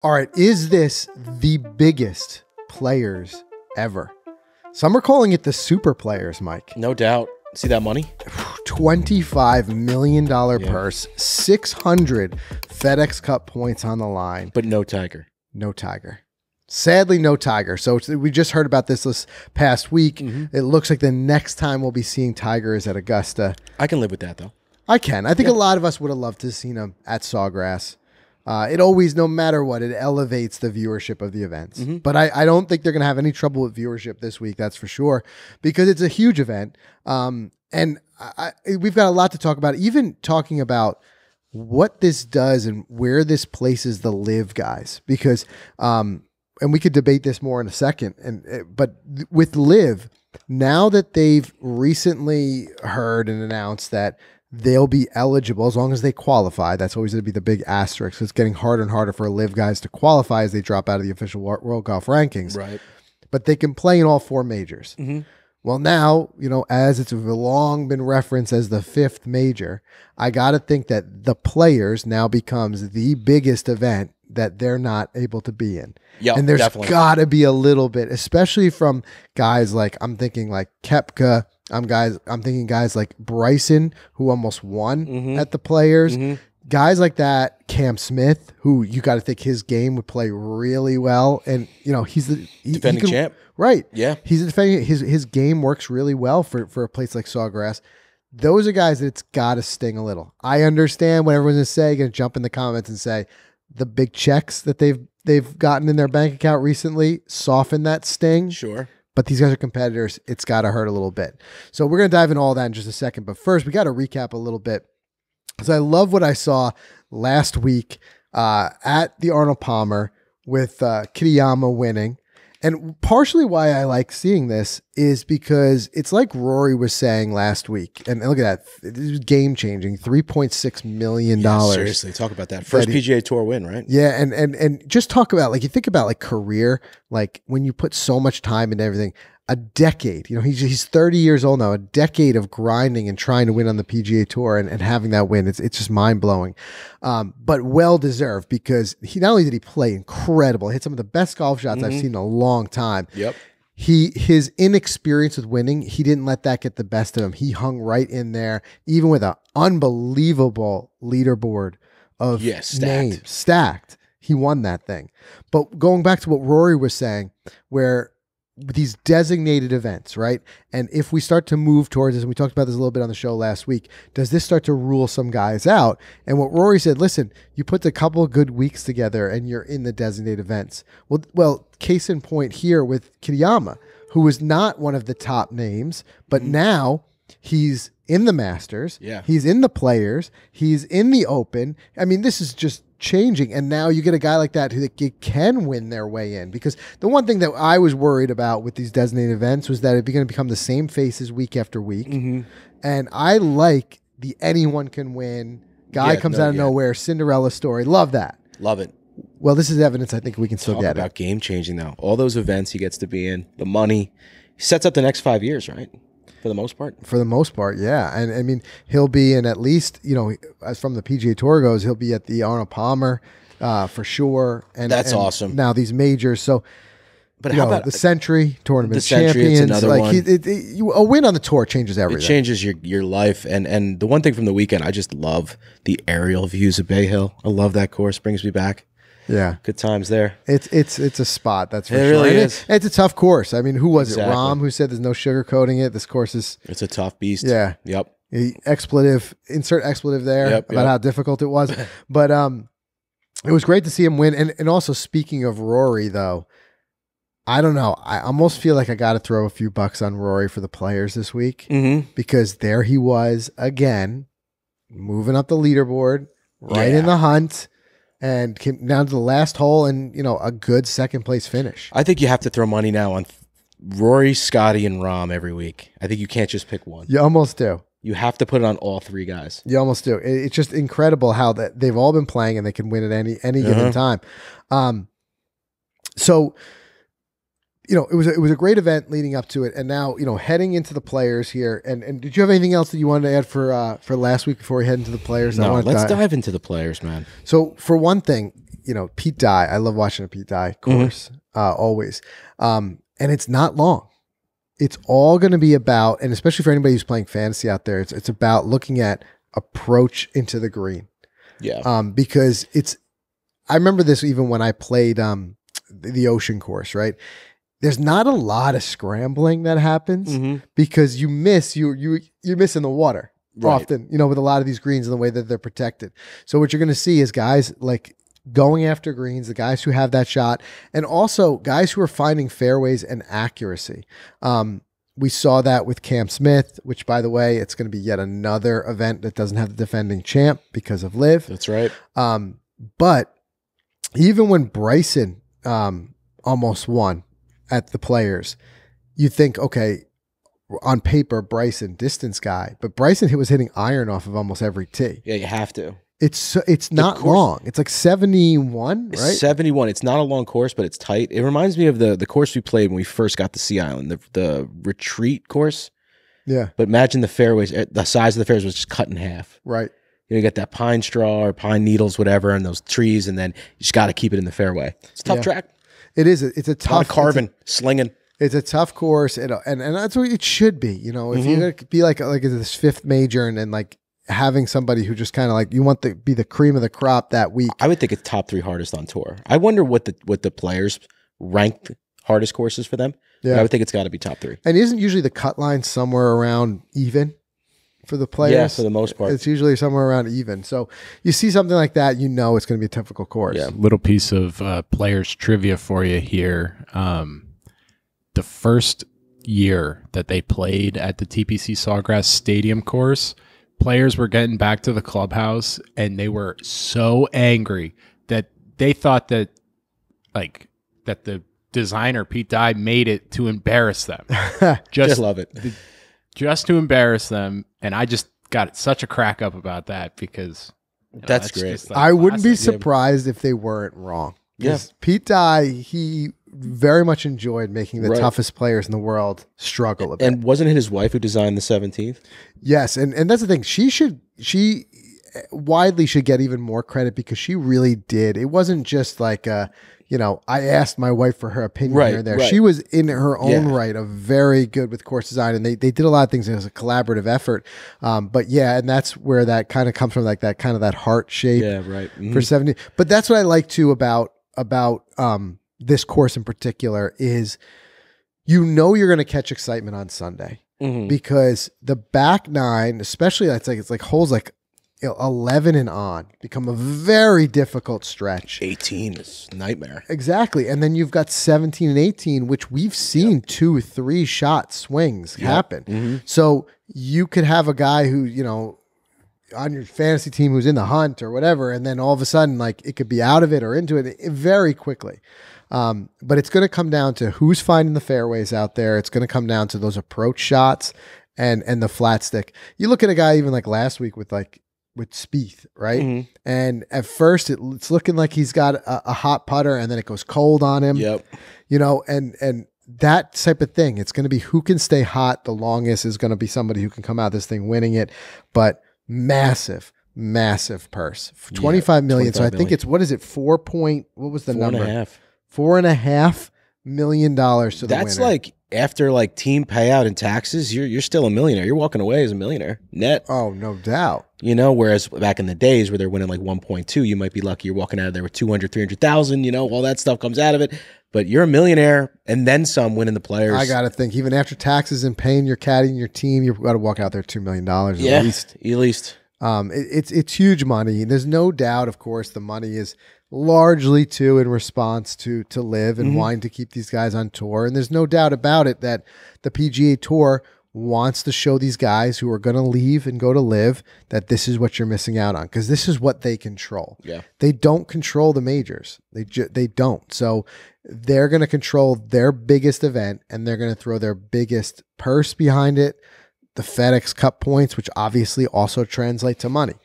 All right, is this the biggest players ever? Some are calling it the super players, Mike. No doubt. See that money? $25 million purse, 600 FedEx Cup points on the line. But no Tiger. No Tiger. Sadly, no Tiger. So we just heard about this past week. It looks like the next time we'll be seeing Tiger is at Augusta. I can live with that, though. I can. I think a lot of us would have loved to have seen him at Sawgrass. It always, no matter what, it elevates the viewership of the events. But I don't think they're going to have any trouble with viewership this week, that's for sure, because it's a huge event. And we've got a lot to talk about, even talking about what this does and where this places the live guys. Because, and we could debate this more in a second, but with live, now that they've recently heard and announced that they'll be eligible as long as they qualify. That's always going to be the big asterisk. It's getting harder and harder for live guys to qualify as they drop out of the official World Golf rankings. Right. But they can play in all four majors. Well, now, as it's long been referenced as the fifth major, I got to think that the players now becomes the biggest event that they're not able to be in. Yeah, and there's definitely. got to be a little bit, especially from guys like, I'm thinking like Koepka. I'm thinking guys like Bryson, who almost won at the Players. Guys like that, Cam Smith, who you got to think his game would play really well, and he's the defending champ, right? Yeah, he's defending. His game works really well for a place like Sawgrass. Those are guys that it's got to sting a little. I understand what everyone's going to jump in the comments and say the big checks that they've gotten in their bank account recently soften that sting. Sure. But these guys are competitors. It's got to hurt a little bit. So we're going to dive into all that in just a second. But first, we got to recap a little bit. Because I love what I saw last week at the Arnold Palmer with Kitayama winning. And partially why I like seeing this is because it's like Rory was saying last week. And look at that. This was game-changing. $3.6 million. Yeah, seriously, talk about that. First PGA Tour win, right? Yeah, and just talk about, like, you think about, like, career, like, when you put so much time into everything, a decade. He's 30 years old now, a decade of grinding and trying to win on the PGA Tour and having that win. It's just mind-blowing. But well-deserved, because not only did he play incredible, hit some of the best golf shots I've seen in a long time. Yep. His inexperience with winning, he didn't let that get the best of him. He hung right in there, even with an unbelievable leaderboard of names. Stacked. He won that thing. But going back to what Rory was saying, where these designated events, right? And if we start to move towards this, and we talked about this a little bit on the show last week, does this start to rule some guys out? And what Rory said, listen, you put a couple of good weeks together and you're in the designated events. Well, case in point here with Kitayama, who is not one of the top names, but now he's in the Masters. Yeah. He's in the Players. He's in the Open. I mean, this is just changing, and now you get a guy like that who can win their way in. Because the one thing that I was worried about with these designated events was that it'd be going to become the same faces week after week. And I like the anyone can win guy comes out of nowhere, Cinderella story. Love that. Love it. Well, this is evidence I think we can still Talk get about it. game changing now. All those events he gets to be in, the money, he sets up the next 5 years, right? For the most part. For the most part, yeah. And I mean, he'll be in at least, as from the PGA Tour goes, he'll be at the Arnold Palmer for sure. And that's awesome. Now these majors. So, but how about the Century Tournament the Century, Champions? it's another one. A win on the tour changes everything. It changes your life. And the one thing from the weekend, I just love the aerial views of Bay Hill. I love that course. Brings me back. Yeah, good times there. It's a spot, that's for sure. It really is. It's a tough course. I mean, who was it? Rom, who said there's no sugarcoating it. This course is. It's a tough beast. Yeah. Yep. Insert expletive there about how difficult it was. But it was great to see him win. And also, speaking of Rory, though, I don't know. I almost feel like I got to throw a few bucks on Rory for the Players this week, because there he was again, moving up the leaderboard, right in the hunt. And came down to the last hole and, a good second place finish. I think you have to throw money now on Rory, Scotty, and Rahm every week. I think you can't just pick one. You almost do. You have to put it on all three guys. You almost do. It's just incredible how they've all been playing and they can win at any given time. So, it was a great event leading up to it, and now heading into the Players here. And did you have anything else that you wanted to add for last week before we head into the Players? No, let's dive into the Players, man. So for one thing, Pete Dye. I love watching a Pete Dye course always. And it's not long. It's all going to be about, and especially for anybody who's playing fantasy out there, it's about looking at approach into the green. Yeah. Because I remember this even when I played the ocean course, right? There's not a lot of scrambling that happens because you're missing the water often, with a lot of these greens and the way that they're protected. So what you're going to see is guys like going after greens, the guys who have that shot, and also guys who are finding fairways and accuracy. We saw that with Cam Smith, which, by the way, it's going to be yet another event that doesn't have the defending champ because of Liv. That's right. But even when Bryson almost won at the Players, you think, okay, on paper, Bryson, distance guy, but Bryson was hitting iron off of almost every tee. Yeah, you have to. It's not long. It's like 71, right? 71. It's not a long course, but it's tight. It reminds me of the course we played when we first got to Sea Island, the retreat course. Yeah. But imagine the fairways, the size of the fairways was just cut in half. Right. You get that pine straw or pine needles, whatever, and those trees, and then you just got to keep it in the fairway. It's a tough track. It is. It's a tough. A lot of carving, slinging. It's a tough course, and that's what it should be. If you're gonna be like this fifth major, and like having somebody who just kind of like you want to be the cream of the crop that week. I would think it's top 3 hardest on tour. I wonder what the Players ranked hardest courses for them. Yeah, but I would think it's got to be top 3. And isn't usually the cut line somewhere around even for the Players? Yeah, for the most part, it's usually somewhere around even. So you see something like that, it's going to be a typical course. Yeah. Little piece of Players trivia for you here. The first year that they played at the TPC Sawgrass Stadium course, Players were getting back to the clubhouse, and they were so angry that they thought that the designer Pete Dye made it to embarrass them. Just love it. Just to embarrass them, and I just got such a crack up about that because that's great. I wouldn't be surprised if they weren't wrong. Yes, Pete Dye, he very much enjoyed making the toughest players in the world struggle a bit. And wasn't it his wife who designed the 17th? Yes, and that's the thing. She widely should get even more credit because she really did. It wasn't just like I asked my wife for her opinion here and there. She was in her own right very good with course design, and they did a lot of things as a collaborative effort. But yeah, and that's where that kind of comes from, like that kind of that heart shape for 70. But that's what I like too about this course in particular is you're going to catch excitement on Sunday because the back 9, especially it's like holes like 11 and on become a very difficult stretch. 18 is a nightmare. Exactly. And then you've got 17 and 18, which we've seen 2-3 shot swings happen. So you could have a guy who, on your fantasy team who's in the hunt or whatever, and then all of a sudden, like it could be out of it or into it very quickly. But it's going to come down to who's finding the fairways out there. It's going to come down to those approach shots and the flat stick. You look at a guy even like last week with Spieth, right? And at first it's looking like he's got a hot putter, and then it goes cold on him. Yep. And that type of thing. It's going to be who can stay hot the longest is going to be somebody who can come out this thing winning it. But massive purse, 25 million. So I think it's, what is it? What was the number? $4.5 million to the winner. That's like after like team payout and taxes, you're still a millionaire. You're walking away as a millionaire net. Oh, no doubt. Whereas back in the days where they're winning like 1.2, you might be lucky you're walking out of there with 200, 300,000, all that stuff comes out of it. But you're a millionaire and then some winning the Players. I got to think, even after taxes and paying your caddy and your team, you've got to walk out there $2 million at least. At least. It's huge money. There's no doubt, of course, the money is largely in response to Liv and wanting to keep these guys on tour. And there's no doubt about it that the PGA Tour wants to show these guys who are going to leave and go to Liv that this is what you're missing out on, because this is what they control. Yeah. They don't control the majors. They don't. So they're going to control their biggest event, and they're going to throw their biggest purse behind it, the FedEx Cup points, which obviously also translate to money,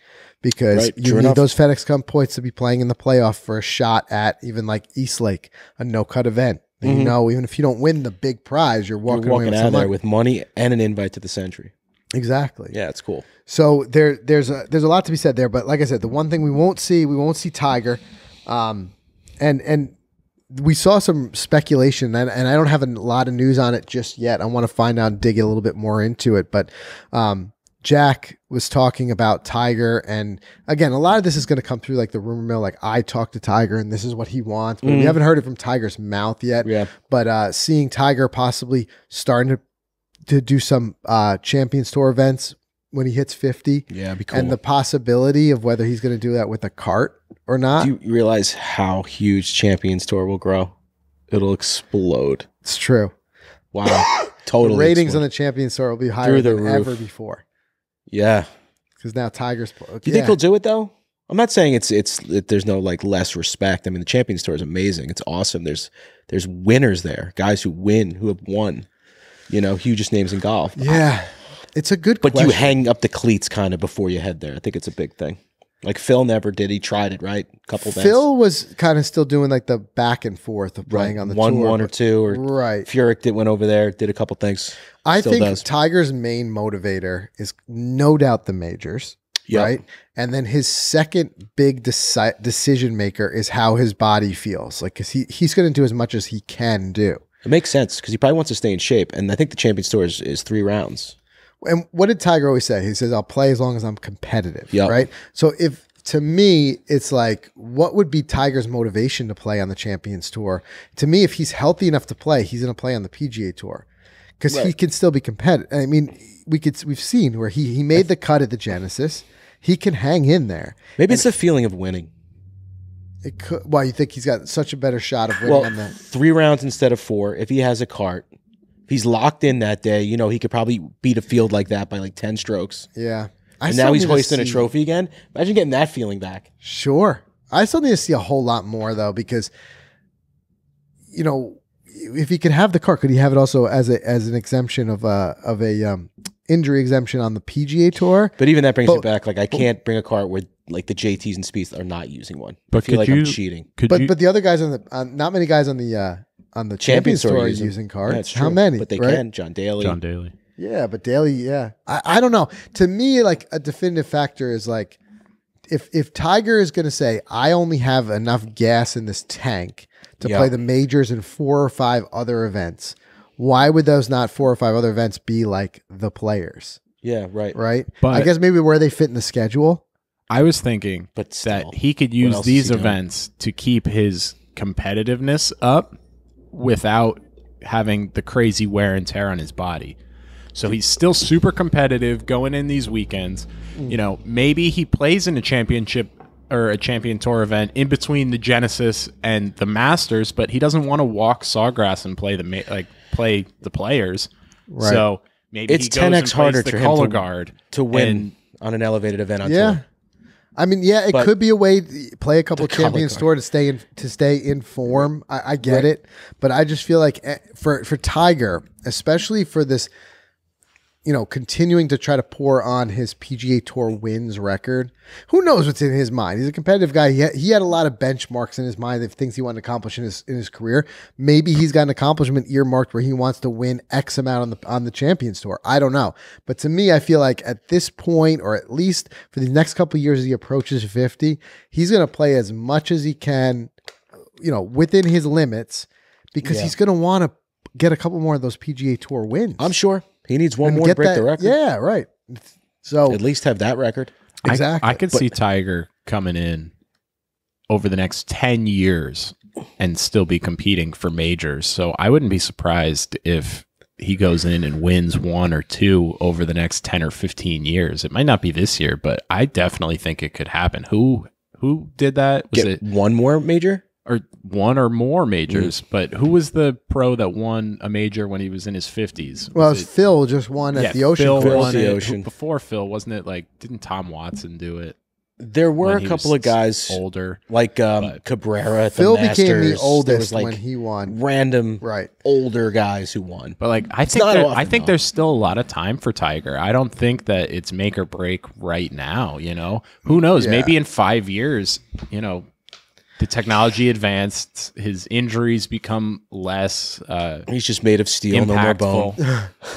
because you need those FedEx Cup points to be playing in the playoff for a shot at even like Eastlake, a no-cut event. Even if you don't win the big prize, you're walking away with out of there with money and an invite to the Century. Exactly. Yeah, it's cool. So there's a lot to be said there. But like I said, the one thing we won't see Tiger. And we saw some speculation, and I don't have a lot of news on it just yet. I want to find out and dig a little bit more into it. But Jack was talking about Tiger, and again, a lot of this is going to come through like the rumor mill. Like, I talked to Tiger, and this is what he wants. But we haven't heard it from Tiger's mouth yet. Yeah. But seeing Tiger possibly starting to do some Champions Tour events when he hits 50. Yeah, it'd be cool. And the possibility of whether he's going to do that with a cart or not. Do you realize how huge Champions Tour will grow? It'll explode. It's true. Wow. Totally. The ratings on the Champions Tour will be higher than ever before. Yeah. Because now Tiger's... Do you think he'll do it, though? I'm not saying there's no like less respect. I mean, the Champions Tour is amazing. It's awesome. There's winners there, guys who win, who have won, hugest names in golf. Yeah. It's a good question. But you hang up the cleats kind of before you head there. I think it's a big thing. Like Phil never did. He tried it, right? A couple of Phil was kind of still doing like the back and forth of playing on the tour. One or two. Or right. Furyk went over there, did a couple things. I think Tiger's main motivator is no doubt the majors. Yep. Right. And then his second big decision maker is how his body feels. Like, because he's going to do as much as he can do. It makes sense because he probably wants to stay in shape. And I think the Champions Tour is 3 rounds. And what did Tiger always say? He says, I'll play as long as I'm competitive. Yep. Right. So to me, it's like, what would be Tiger's motivation to play on the Champions Tour? To me, if he's healthy enough to play, he's going to play on the PGA Tour because he can still be competitive. I mean, we've seen where he made the cut at the Genesis. He can hang in there. Maybe it's a feeling of winning. It could. Why you think he's got such a better shot of winning on that? 3 rounds instead of 4. If he has a cart, if he's locked in that day, he could probably beat a field like that by like 10 strokes. Yeah. And now he's hoisting a trophy again. Imagine getting that feeling back. Sure. I still need to see a whole lot more though, because if he could have the cart, could he have it also as an exemption of a injury exemption on the PGA Tour? But even that brings it back. Like, I can't bring a cart where like the JTs and Spieths are not using one. But I feel like I'm cheating. But the other guys not many guys on the Champions Tour are using carts. Yeah, how many? But they can. John Daly. Yeah, but Daly, yeah. I don't know. To me, like, a definitive factor is like, if Tiger is going to say, I only have enough gas in this tank to play the majors and 4 or 5 other events, why would those not 4 or 5 other events be like the Players? Yeah, right. Right? But I guess maybe where they fit in the schedule. I was thinking but still, that he could use these events to keep his competitiveness up without having the crazy wear and tear on his body. So he's still super competitive going in these weekends. Maybe he plays in a championship or a Champion Tour event in between the Genesis and the Masters, but he doesn't want to walk Sawgrass and play the Players. Right. So maybe it's he goes 10x harder for him to win and, on an elevated event on tour. I mean, yeah, it could be a way to play a couple of Champions Tour to stay in form. I get it, but I just feel like for Tiger, especially for this, continuing to try to pour on his PGA Tour wins record. Who knows what's in his mind? He's a competitive guy. He had a lot of benchmarks in his mind of things he wanted to accomplish in his career. Maybe he's got an accomplishment earmarked where he wants to win X amount on the Champions Tour. I don't know. But to me, I feel like at this point, or at least for the next couple of years as he approaches 50, he's going to play as much as he can, within his limits, because he's going to want to get a couple more of those PGA Tour wins. I'm sure. He needs one more to break the record. Yeah, right. So at least have that record. Exactly. I could see Tiger coming in over the next 10 years and still be competing for majors. So I wouldn't be surprised if he goes in and wins 1 or 2 over the next 10 or 15 years. It might not be this year, but I definitely think it could happen. Who did that? Was it one more major? Or 1 or more majors, but who was the pro that won a major when he was in his 50s? Well, Phil just won at the Ocean Course. Ocean. Before Phil, wasn't it like, didn't Tom Watson do it? There were a couple of guys older, like Cabrera at Phil the Masters. Became the oldest like when he won. Random older guys who won. But like I think there's still a lot of time for Tiger. I don't think that it's make or break right now, Who knows? Maybe in 5 years, the technology advanced, his injuries become less he's just made of steel, no more bone.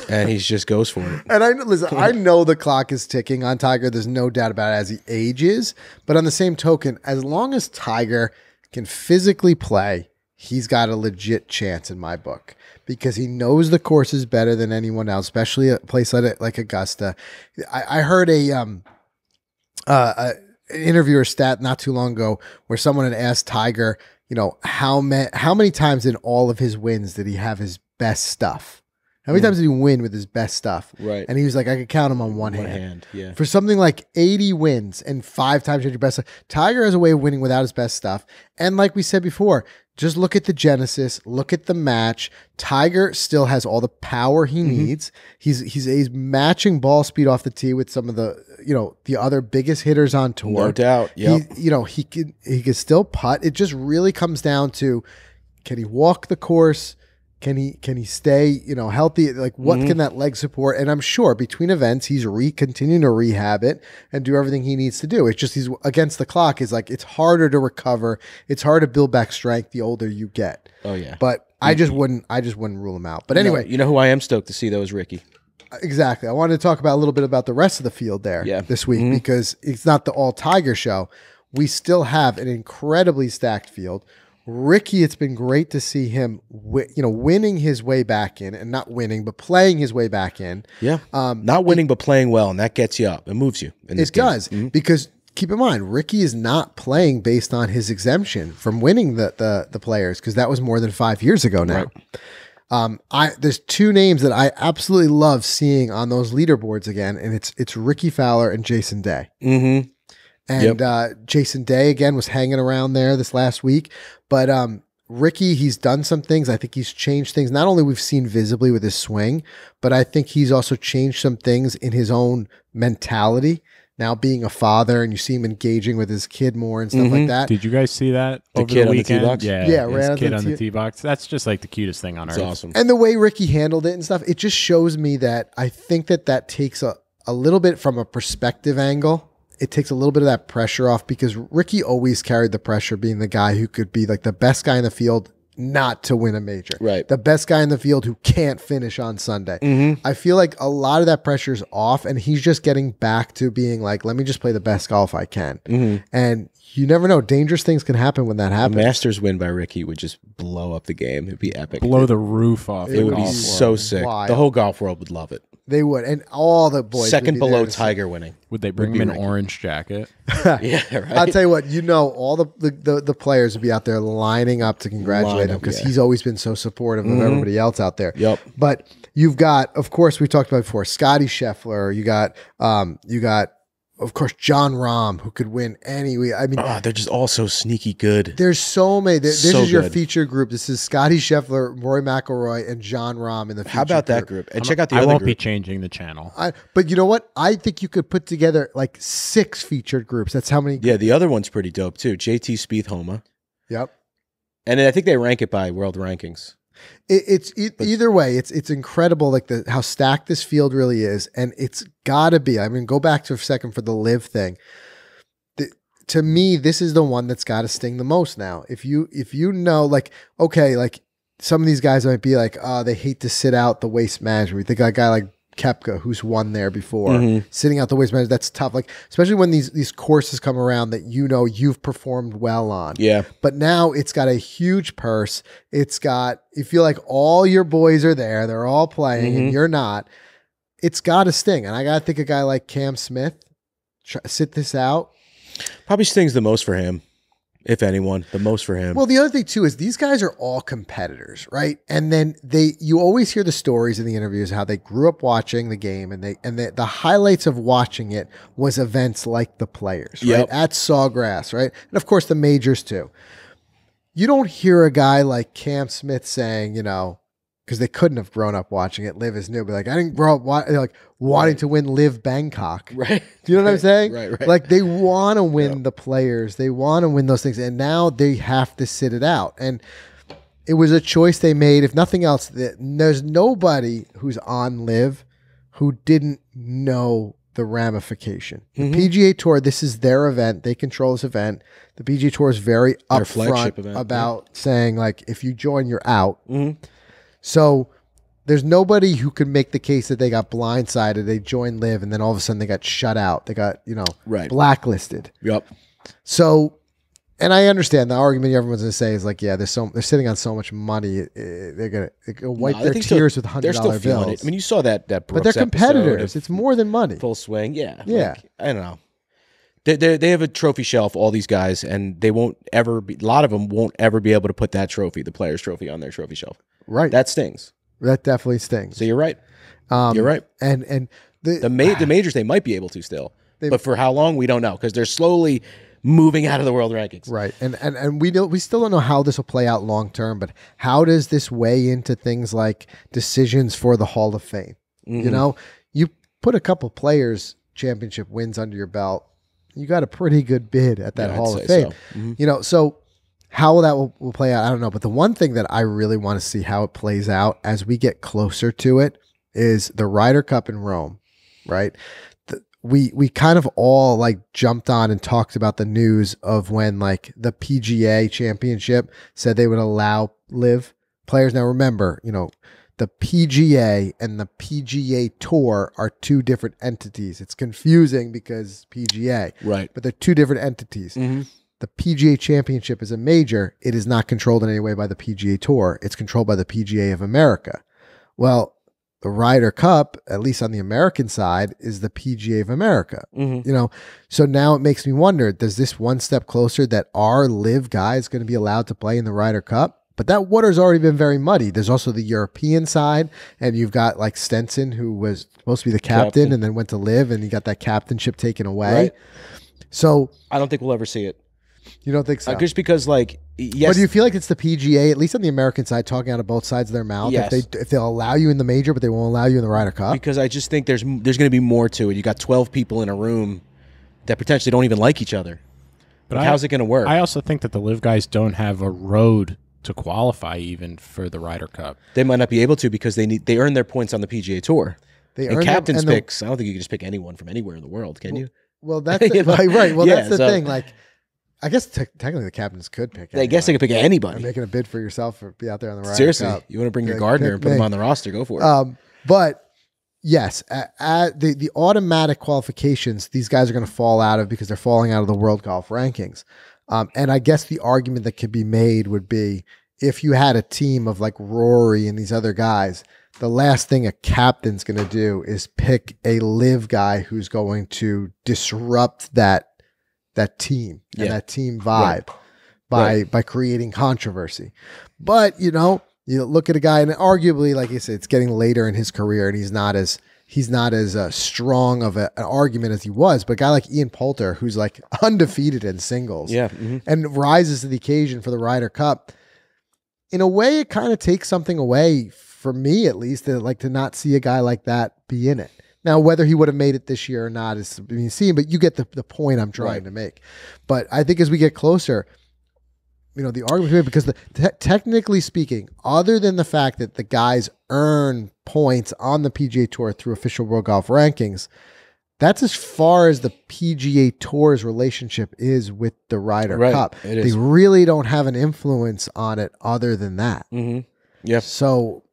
And he just goes for it. And I know the clock is ticking on Tiger. There's no doubt about it as he ages. But on the same token, as long as Tiger can physically play, he's got a legit chance in my book because he knows the courses better than anyone else, especially a place like Augusta. I heard an interviewer stat not too long ago where someone had asked Tiger, how many times in all of his wins did he have his best stuff? How many times did he win with his best stuff? Right. And he was like, I could count them on one hand. Yeah. For something like 80 wins and 5 times you had your best stuff, Tiger has a way of winning without his best stuff. And like we said before, just look at the Genesis, look at the match. Tiger still has all the power he needs. He's matching ball speed off the tee with some of the the other biggest hitters on tour. No doubt. Yep. He can still putt. It just really comes down to, can he walk the course? Can he stay, healthy? Like, what can that leg support? And I'm sure between events, he's continuing to rehab it and do everything he needs to do. It's just he's against the clock. Is like, it's harder to recover. It's hard to build back strength the older you get. Oh yeah. But I just wouldn't rule him out. But anyway, you know who I am stoked to see though is Ricky. Exactly. I wanted to talk about a little bit about the rest of the field there this week because it's not the all Tiger show. We still have an incredibly stacked field. Ricky, it's been great to see him, winning his way back in, and not winning, but playing his way back in. Yeah, not winning, but playing well, and that gets you up. It moves you. It does, because keep in mind, Ricky is not playing based on his exemption from winning the players, because that was more than 5 years ago now. Right. There's 2 names that I absolutely love seeing on those leaderboards again, and it's Ricky Fowler and Jason Day. Mm-hmm. And Jason Day, again, was hanging around there this last week. But Ricky, he's done some things. I think he's changed things. Not only we've seen visibly with his swing, but I think he's also changed some things in his own mentality. Now being a father, and you see him engaging with his kid more and stuff like that. Did you guys see that over kid the on the weekend? tee box? Yeah, ran his kid on the tee box. That's just like the cutest thing on earth. It's awesome. And the way Ricky handled it and stuff, it just shows me that I think that takes a little bit from a perspective angle. It takes a little bit of that pressure off, because Ricky always carried the pressure, being the guy who could be like the best guy in the field not to win a major. Right. The best guy in the field who can't finish on Sunday. I feel like a lot of that pressure is off, and he's just getting back to being like, let me just play the best golf I can. And you never know. Dangerous things can happen when that happens. A Masters win by Ricky would just blow up the game. It'd be epic. Blow the roof off. It would be so sick. Wild. The whole golf world would love it. They would. And all the boys. Second below Tiger winning. Would they bring him an orange jacket? Yeah, right. I'll tell you what, all the players would be out there lining up to congratulate him, because he's always been so supportive of everybody else out there. Yep. But you've got, of course, we talked about before, Scotty Scheffler. You got, of course, John Rahm, who could win anyway. I mean, they're just all so sneaky good. There's so many. This So is your good. feature group. This is Scotty Scheffler, Rory McIlroy, and John Rahm in the feature How about that group? And check out the I other won't be group. changing the channel. But you know what? I think you could put together like 6 featured groups. That's how many. Yeah, the other one's pretty dope too. JT Spieth Homa. Yep. And I think they rank it by world rankings. Either way, it's incredible, like how stacked this field really is, and it's got to be. I mean, go back to a second for the live thing. To me, this is the one that's got to sting the most now. If you know, like, okay, like some of these guys might be like, they hate to sit out the waste management. We think a guy like Koepka, who's won there before, sitting out the waste management, that's tough. Like, especially when these courses come around that you've performed well on. Yeah. But now it's got a huge purse. You feel like all your boys are there. They're all playing and you're not. It's got to sting. And I got to think a guy like Cam Smith, sit this out. Probably stings the most for him. If anyone, the most for him. Well, the other thing too is these guys are all competitors, right? And then you always hear the stories in the interviews how they grew up watching the game, and the highlights of watching it was events like the Players, right? Yep. At Sawgrass, right? And of course the majors too. You don't hear a guy like Cam Smith saying, because they couldn't have grown up watching it. Live is new, but like I didn't grow up wanting to win Live Bangkok. Right. Do you know what I'm saying? Right. Like they want to win the Players. They want to win those things. And now they have to sit it out. And it was a choice they made. If nothing else, there's nobody who's on Live who didn't know the ramification. The PGA Tour, this is their event. They control this event. The PGA Tour is very upfront about saying, like, if you join, you're out. So there's nobody who could make the case that they got blindsided. They joined Live, and then all of a sudden they got shut out. They got, blacklisted. Yep. So And I understand the argument everyone's going to say is like, yeah, they're sitting on so much money, they're going to wipe their tears with $100 bills. It. I mean, you saw that Brooks but they're competitors. It's more than money. Full swing, yeah. Yeah. Like, I don't know. They have a trophy shelf, all these guys, and they won't ever be. A lot of them won't ever be able to put that trophy, the Players' Trophy, on their trophy shelf. Right. That stings. That definitely stings. So you're right. You're right. And the majors they might be able to still, but for how long we don't know because they're slowly moving out of the world rankings. Right. And we still don't know how this will play out long term, but how does this weigh into things like decisions for the Hall of Fame? Mm-hmm. You know, you put a couple players championship wins under your belt, you got a pretty good bid at that Hall of Fame. So. Mm-hmm. You know, so how that will play out, I don't know. But the one thing that I really want to see how it plays out as we get closer to it is the Ryder Cup in Rome, right? We kind of all like jumped on and talked about the news of when like the PGA Championship said they would allow live players. Now remember, you know, the PGA and the PGA Tour are two different entities. It's confusing because PGA, right? But they're two different entities. Mm-hmm. The PGA Championship is a major. It is not controlled in any way by the PGA Tour. It's controlled by the PGA of America. Well, the Ryder Cup, at least on the American side, is the PGA of America. Mm-hmm. You know, so now it makes me wonder: does this one step closer that our live guy is going to be allowed to play in the Ryder Cup? But that water's already been very muddy. There's also the European side, and you've got like Stenson, who was supposed to be the captain and then went to live, and he got that captainship taken away. Right. So I don't think we'll ever see it. You don't think so? Just because, like, yes. But do you feel like it's the PGA, at least on the American side, talking out of both sides of their mouth? Yes. If they'll allow you in the major, but they won't allow you in the Ryder Cup? Because I just think there's going to be more to it. You got 12 people in a room that potentially don't even like each other. But how's it going to work? I also think that the live guys don't have a road to qualify even for the Ryder Cup. They might not be able to because they earn their points on the PGA Tour. And captain's picks, I don't think you can just pick anyone from anywhere in the world, can you? Well, that's right. Well, that's the thing. Like, I guess technically the captains could pick anyone. I guess they could pick anybody. I'm making a bid for yourself or be out there on the Ryder Seriously, Cup. you want to bring your gardener and put him on the roster, go for it. But yes, the automatic qualifications, these guys are going to fall out of because they're falling out of the world golf rankings. And I guess the argument that could be made would be if you had a team of like Rory and these other guys, the last thing a captain's going to do is pick a live guy who's going to disrupt that team and that team vibe by creating controversy. But, you know, you look at a guy and arguably, like you said, it's getting later in his career and he's not as strong of an argument as he was. But a guy like Ian Poulter, who's like undefeated in singles and rises to the occasion for the Ryder Cup, in a way, it kind of takes something away from me, at least, to not see a guy like that be in it. Now, whether he would have made it this year or not is to be seen, but you get the point I'm trying to make. But I think as we get closer, you know, the argument, because technically speaking, other than the fact that the guys earn points on the PGA Tour through official World Golf Rankings, that's as far as the PGA Tour's relationship is with the Ryder Cup. They really don't have an influence on it other than that. Mm-hmm. Yeah. So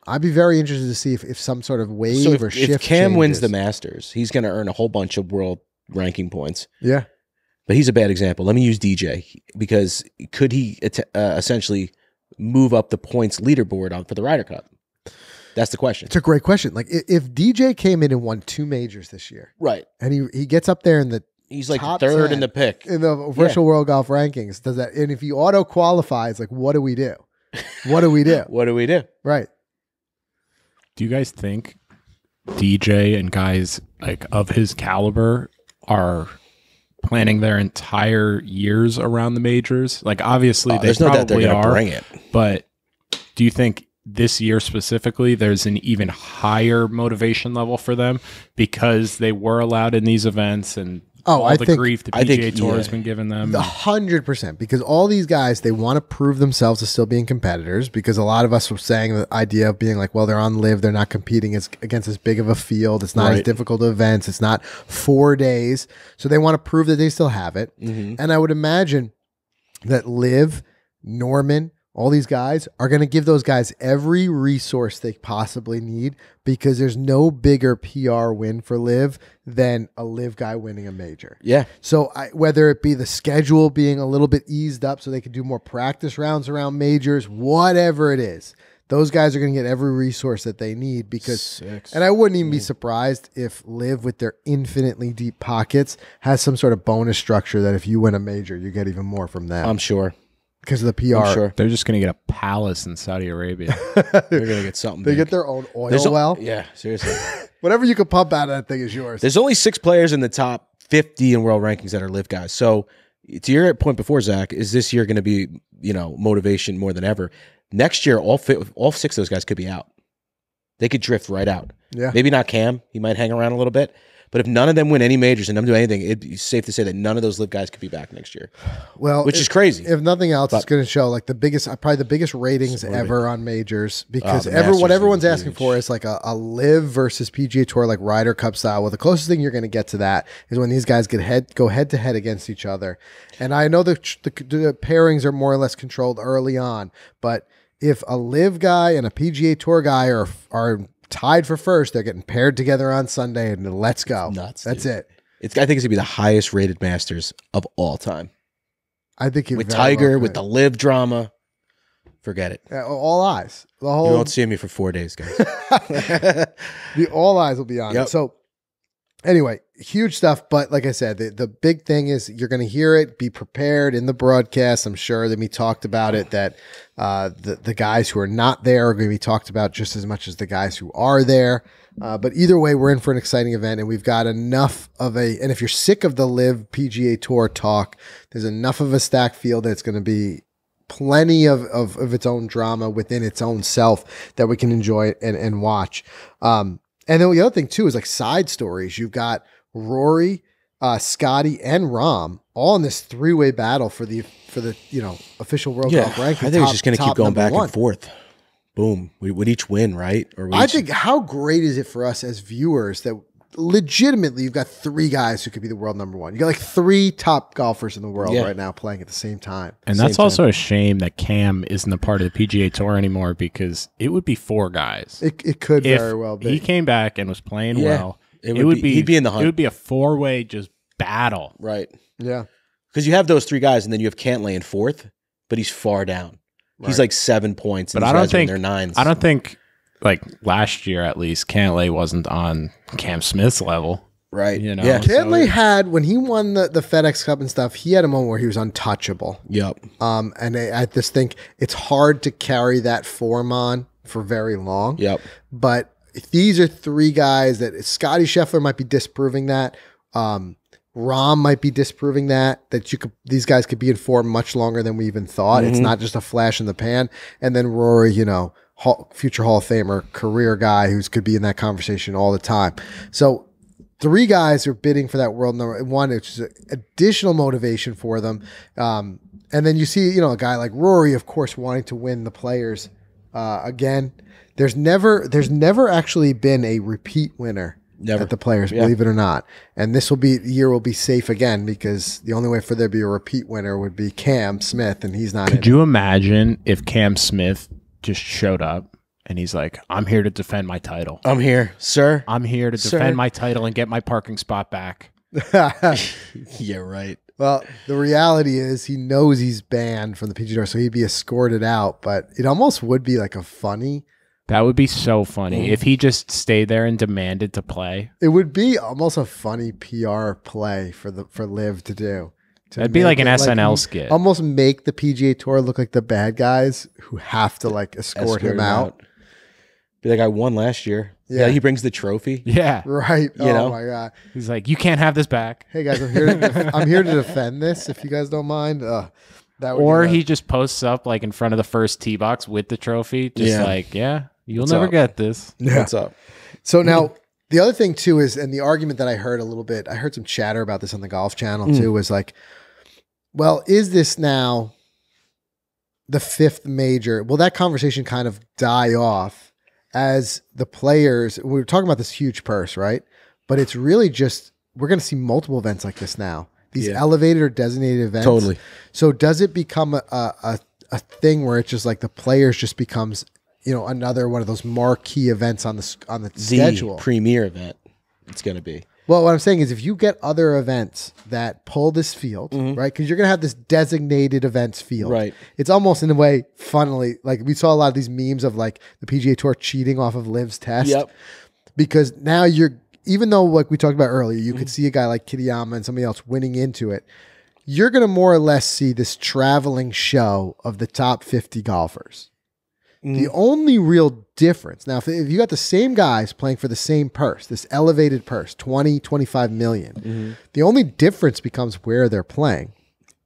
I'd be very interested to see if some sort of wave or shift. If Cam changes. wins the Masters, he's going to earn a whole bunch of world ranking points. Yeah. But he's a bad example. Let me use DJ because could he essentially move up the points leaderboard for the Ryder Cup? That's the question. It's a great question. Like if DJ came in and won 2 majors this year, right? And he gets up there in the he's like third in the pick in the official World Golf Rankings. Does that? And if he auto qualifies, like what do we do? What do we do? What do we do? Right. Do you guys think DJ and guys like of his caliber are planning their entire years around the majors? Like obviously they there's probably no doubt they're gonna are, bring it. But do you think this year specifically there's an even higher motivation level for them because they were allowed in these events and all the grief the PGA Tour has been giving them? 100%, because all these guys, they want to prove themselves as still being competitors, because a lot of us were saying the idea of being like, well, they're on live, they're not competing against as big of a field, it's not as difficult of events, it's not 4 days, so they want to prove that they still have it. Mm-hmm. And I would imagine that Liv, Norman, all these guys are going to give those guys every resource they possibly need, because there's no bigger PR win for Liv than a Liv guy winning a major. Yeah. So whether it be the schedule being a little bit eased up so they can do more practice rounds around majors, whatever it is, those guys are going to get every resource that they need, because, and I wouldn't even be surprised if Liv, with their infinitely deep pockets, has some sort of bonus structure that if you win a major, you get even more from them. I'm sure. Because of the PR. I'm sure. They're just going to get a palace in Saudi Arabia. They're going to get something They big. get their own oil well. Yeah, seriously. Whatever you can pump out of that thing is yours. There's only 6 players in the top 50 in world rankings that are Liv guys. So to your point before, Zach, is this year going to be, motivation more than ever? Next year, all 6 of those guys could be out. They could drift right out. Yeah. Maybe not Cam. He might hang around a little bit. But if none of them win any majors and none do anything, it'd be safe to say that none of those Liv guys could be back next year. Well, which is crazy. If nothing else, it's going to show like probably the biggest ratings ever on majors, because what everyone's asking for is like a Liv versus PGA Tour, like Ryder Cup style. Well, the closest thing you're going to get to that is when these guys go head to head against each other. And I know the pairings are more or less controlled early on, but if a Liv guy and a PGA Tour guy are tied for first, they're getting paired together on Sunday, and let's go. Nuts. That's dude. it. I think it's gonna be the highest rated Masters of all time. I think with Tiger, with the Liv drama, forget it. All eyes. You won't see me for 4 days, guys. All eyes will be on it. So anyway, huge stuff. But like I said, the big thing is you're going to hear it. Be prepared in the broadcast. I'm sure that we talked about it, that the guys who are not there are going to be talked about just as much as the guys who are there. But either way, we're in for an exciting event, and we've got enough of and if you're sick of the Liv PGA Tour talk, there's enough of a stacked field that it's going to be plenty of its own drama within its own self that we can enjoy and watch. And then the other thing too is like side stories. You've got Rory, Scotty, and Rahm all in this 3-way battle for the official World Golf ranking. I think it's just going to keep going back and forth. Boom. We would each win, right? I think how great is it for us as viewers that legitimately you've got 3 guys who could be the world number 1. You got like 3 top golfers in the world right now playing at the same time. And that's also a shame that Cam isn't a part of the PGA Tour anymore, because it would be 4 guys. It could very well be. He came back and was playing well. He'd be in the hunt. It would be a 4-way just battle. Right. Yeah. Because you have those 3 guys, and then you have Cantlay in 4th, but he's far down. Right. He's like 7 points, and but I don't think they're 9s. I don't think, like last year at least, Cantlay wasn't on Cam Smith's level. Right. Yeah. Cantlay had, when he won the FedEx Cup and stuff, he had a moment where he was untouchable. Yep. And I just think it's hard to carry that form on for very long. Yep. But these are 3 guys that Scotty Scheffler might be disproving that. Rahm might be disproving that these guys could be in form much longer than we even thought. It's not just a flash in the pan. And then Rory, future Hall of Famer, career guy who could be in that conversation all the time. So 3 guys are bidding for that world number 1, which is additional motivation for them. And then you see, a guy like Rory, of course, wanting to win the Players again. There's never actually been a repeat winner at the Players, believe it or not. And this year will be safe again, because the only way for there to be a repeat winner would be Cam Smith, and he's not. Could you imagine if Cam Smith just showed up and he's like, "I'm here to defend my title. I'm here, sir. I'm here to defend my title and get my parking spot back." Yeah, right. Well, the reality is he knows he's banned from the PGA Tour, so he'd be escorted out. But it almost would be like a funny. That would be so funny if he just stayed there and demanded to play. It would be almost a funny PR play for Liv to do. That'd be like an SNL skit. Almost make the PGA Tour look like the bad guys who have to like escort him out. Be like, I won last year. Yeah, he brings the trophy. Yeah, right. Oh my god. He's like, you can't have this back. Hey guys, I'm here to defend this. If you guys don't mind. Or he just posts up like in front of the first tee box with the trophy, just like, you'll never get this. Yeah. What's up? So now the other thing too is, and the argument that I heard a little bit, I heard some chatter about this on the Golf Channel too, was like, well, is this now the 5th major? Will that conversation kind of die off as the players? We were talking about this huge purse, right? But it's really just, we're going to see multiple events like this now. These elevated or designated events. Totally. So does it become a a thing where it's just like the players just becomes, another one of those marquee events on the schedule. Premier event it's going to be. Well, what I'm saying is if you get other events that pull this field, right? Because you're going to have this designated events field. Right. It's almost in a way, funnily, like we saw a lot of these memes of like the PGA Tour cheating off of Liv's test. Yep. Because now even though like we talked about earlier, you could see a guy like Kitayama and somebody else winning into it, you're going to more or less see this traveling show of the top 50 golfers. The only real difference, now if you got the same guys playing for the same purse, this elevated purse, 20, 25 million, the only difference becomes where they're playing.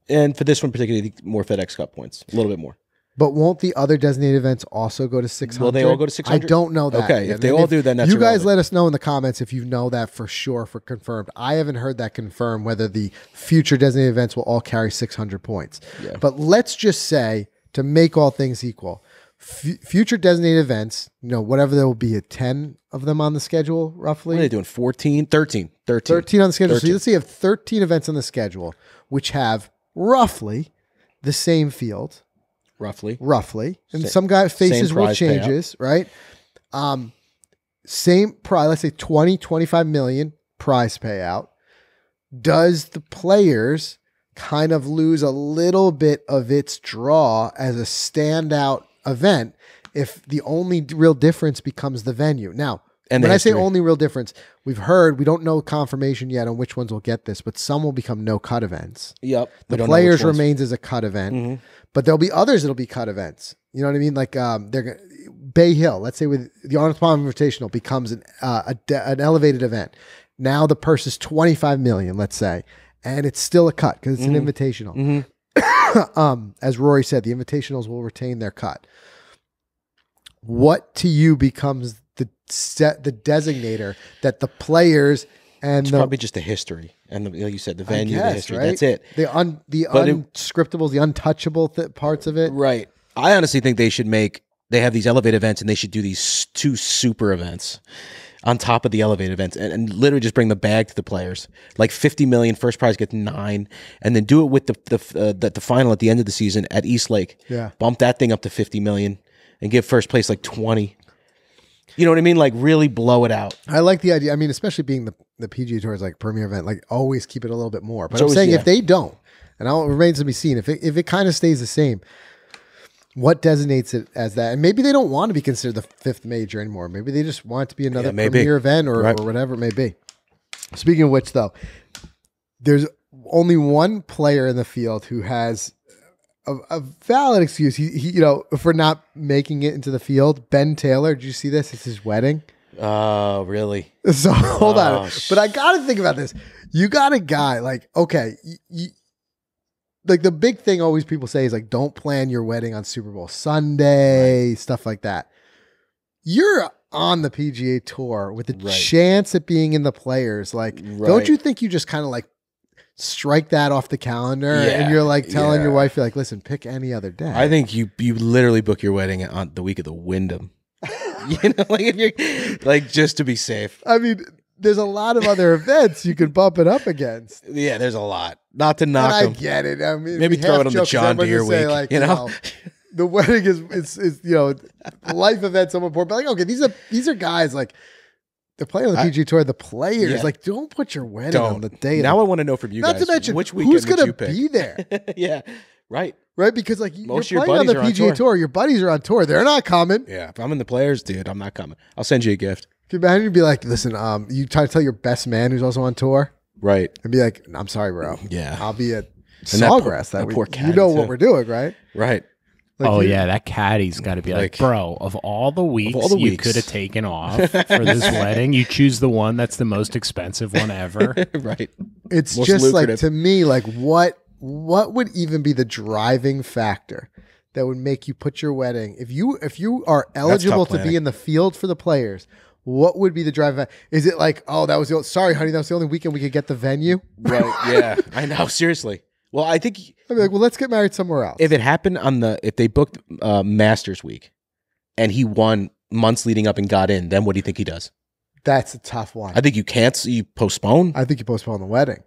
And for this one particularly, more FedEx Cup points, a little bit more. But won't the other designated events also go to 600? Will they all go to 600? I don't know that. Okay, if they all do, then that's you guys irrelevant. let us know in the comments if you know that for sure, for confirmed. I haven't heard that confirmed, whether the future designated events will all carry 600 points. Yeah. But let's just say, to make all things equal, future designated events, whatever there will be, 10 of them on the schedule, roughly. What are they doing? 14? 13. 13 on the schedule. 13. So let's say you have 13 events on the schedule, which have roughly the same field. Roughly. And some guy faces will changes, right? Same prize, let's say 20, 25 million prize payout. Does the players kind of lose a little bit of its draw as a standout event if the only real difference becomes the venue? Now, when I say only real difference, we don't know confirmation yet on which ones will get this, but some will become no cut events. Yep. The players remains as a cut event, but there'll be others that'll be cut events. You know what I mean? Like Bay Hill, let's say with the Arnold Palmer Invitational becomes an elevated event. Now the purse is 25 million, let's say, and it's still a cut because it's an invitational. As Rory said, the invitationals will retain their cut. What to you becomes the designator that the players and it's probably just the history and like you said, the venue, the history. Right? That's it. The unscriptables, the untouchable parts of it. Right. I honestly think they have these elevate events and they should do these 2 super events on top of the elevate events and literally just bring the bag to the players. Like 50 million, first prize gets 9, and then do it with the final at the end of the season at East Lake. Yeah. Bump that thing up to 50 million and give first place like 20. You know what I mean? Like really blow it out. I like the idea. I mean, especially being the PGA Tour's like premier event, like always keep it a little bit more. But I'm saying if they don't, and it remains to be seen, if it kind of stays the same, what designates it as that? And maybe they don't want to be considered the 5th major anymore. Maybe they just want it to be another premier event or whatever it may be. Speaking of which, though, there's only one player in the field who has a valid excuse. He for not making it into the field. Ben Taylor, did you see this? It's his wedding. Oh, really? So hold on. But I got to think about this. You got a guy like, okay, like the big thing always people say is like, don't plan your wedding on Super Bowl Sunday, stuff like that. You're on the PGA Tour with the chance at being in the players. Like, don't you think you just kind of like strike that off the calendar and you're like telling your wife, you're like, listen, pick any other day. I think you literally book your wedding on the week of the Wyndham. Like if you're like just to be safe. I mean, there's a lot of other events you could bump it up against. Yeah, there's a lot. Not to knock them. I get it. I mean, maybe throw it on the John Deere week. Like, the wedding is life event so important. But like, okay, these are guys like they're playing on the PGA Tour. The players like don't put your wedding on the day. Now I want to know from you guys. Not to mention which weekend who's going to pick? be there. Yeah, right. Because like most you're of your playing on the buddies are PGA Tour. Your buddies are on tour. They're not coming. Yeah, if I'm in the players, dude, I'm not coming. I'll send you a gift. Can you imagine? You'd be like, listen, you try to tell your best man who's also on tour, right? And be like, I'm sorry, bro. Yeah, I'll be at Sawgrass that week. Poor caddy you know what we're doing, right? Right. Like that caddy's got to be like, bro, of all the weeks you could have taken off for this wedding, you choose the one that's the most expensive one ever. Right. It's most just lucrative. Like, to me, like what would even be the driving factor that would make you put your wedding, if you are eligible to be in the field for the players, what would be the driving factor? Is it like, oh, sorry, honey, that was the only weekend we could get the venue? Right. Yeah. I know. Seriously. Well, I think I'd be like, well, let's get married somewhere else. If it happened if they booked Masters week and he won months leading up and got in, then what do you think he does? That's a tough one. I think you postpone. I think you postpone the wedding.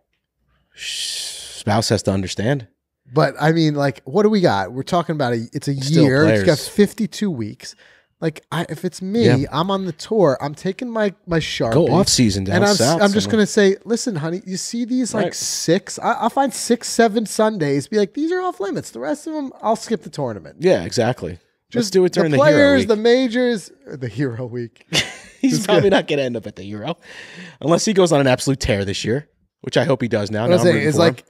Spouse has to understand. But I mean, like, what do we got? We're talking about it's a Still year. players. It's got 52 weeks. Like, if it's me, I'm on the tour. I'm taking my Sharpie. Go off season down and south. I'm just gonna say, listen, honey, you see these like 6? I'll find 6, 7 Sundays. Be like, these are off limits. The rest of them, I'll skip the tournament. Yeah, exactly. Just do it during the the Hero players, Week. the majors, the Hero Week. He's probably not going to end up at the Euro, unless he goes on an absolute tear this year, which I hope he does now. I'm saying it's like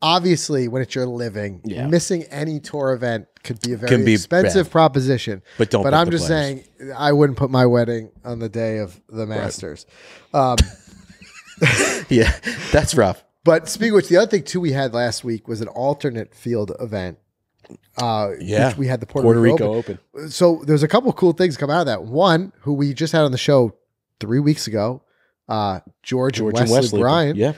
obviously when it's your living, missing any tour event could be a very expensive proposition. But don't. But I'm just saying, I wouldn't put my wedding on the day of the Masters. Right. Yeah, that's rough. But speaking of which, the other thing too we had last week was an alternate field event. Which we had the Puerto Rico Open. So there's a couple of cool things come out of that. One, who we just had on the show 3 weeks ago, George and Wesley Bryant. Yeah.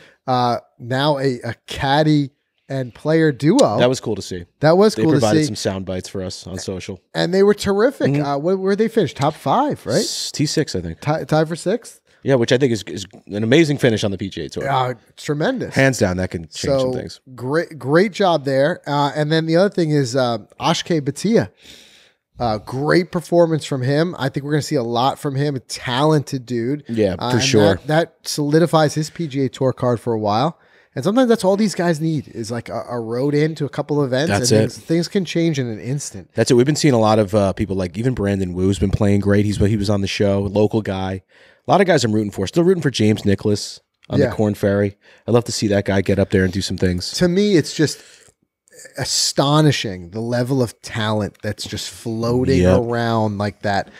Now a caddy and player duo. That was cool to see. That was they cool to see. They provided some sound bites for us on social. And they were terrific. Where they finished? Top 5, right? T6, I think. Tied for 6th? Yeah, which I think is an amazing finish on the PGA Tour. Tremendous. Hands down, that can change some things. Great job there. And then the other thing is Ashke Batia. Great performance from him. I think we're going to see a lot from him. A talented dude. Yeah, for sure. That solidifies his PGA Tour card for a while. And sometimes that's all these guys need is like a road into a couple events. That's and it. Things can change in an instant. That's it. We've been seeing a lot of people like even Brandon Wu's been playing great. He was on the show, local guy. A lot of guys I'm rooting for. Still rooting for James Nicklaus on the Corn Ferry. I'd love to see that guy get up there and do some things. To me, it's just astonishing the level of talent that's just floating around like that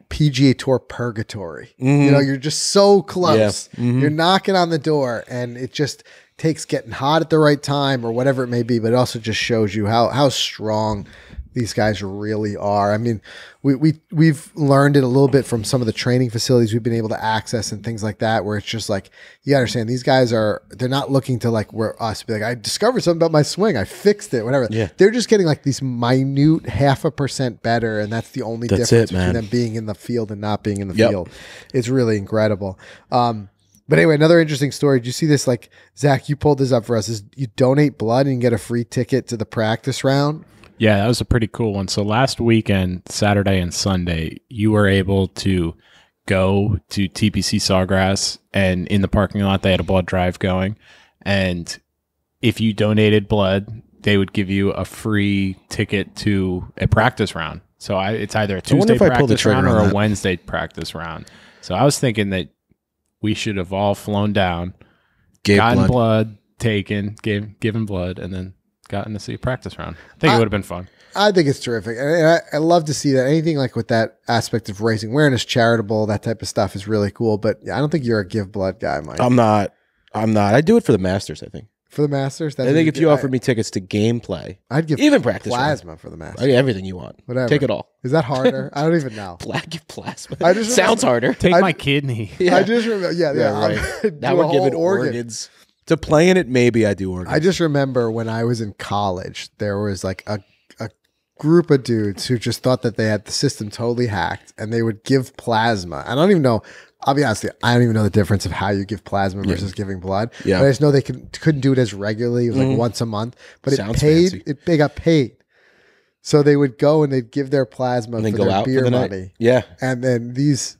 PGA Tour purgatory. You know, you're just so close. You're knocking on the door, and it just takes getting hot at the right time or whatever it may be, but it also just shows you how strong these guys really are. I mean, we've learned it a little bit from some of the training facilities we've been able to access and things like that, where it's just like, you understand these guys they're not looking to like where us be like, I discovered something about my swing, I fixed it, whatever. Yeah. They're just getting like these minute 0.5% better, and that's the only difference between them being in the field and not being in the field. It's really incredible. But anyway, another interesting story. Did you see this? Like, Zach, you pulled this up for us. Is you donate blood and you get a free ticket to the practice round? Yeah, that was a pretty cool one. So last weekend, Saturday and Sunday, you were able to go to TPC Sawgrass, and in the parking lot, they had a blood drive going. And if you donated blood, they would give you a free ticket to a practice round. So it's either a Tuesday practice round or a Wednesday practice round. So I was thinking that we should have all flown down, gotten blood taken, given blood, and then gotten to see a practice round. I think it would have been fun. I think it's terrific. And I love to see that. Anything like with that aspect of raising awareness, charitable, that type of stuff is really cool. But I don't think you're a give blood guy, Mike. I'm not. I do it for the Masters, I think. For the Masters? I think if you offered me tickets to gameplay, I'd give even practice plasma round. for the Masters. I get everything you want. Whatever. Take it all. Is that harder? I don't even know. Give plasma. Sounds harder. Take my kidney. I just remember. Yeah, right. Now we're giving organs. To play in it, maybe I do organs. I just remember when I was in college, there was like a group of dudes who just thought that they had the system totally hacked, and they would give plasma. I don't even know. I'll be honest with you, I don't even know the difference of how you give plasma versus giving blood. Yeah. But I just know they couldn't do it as regularly. It was like once a month. But Sounds fancy. fancy. They got paid. So they would go and they'd give their plasma for their beer money. Yeah. And then these,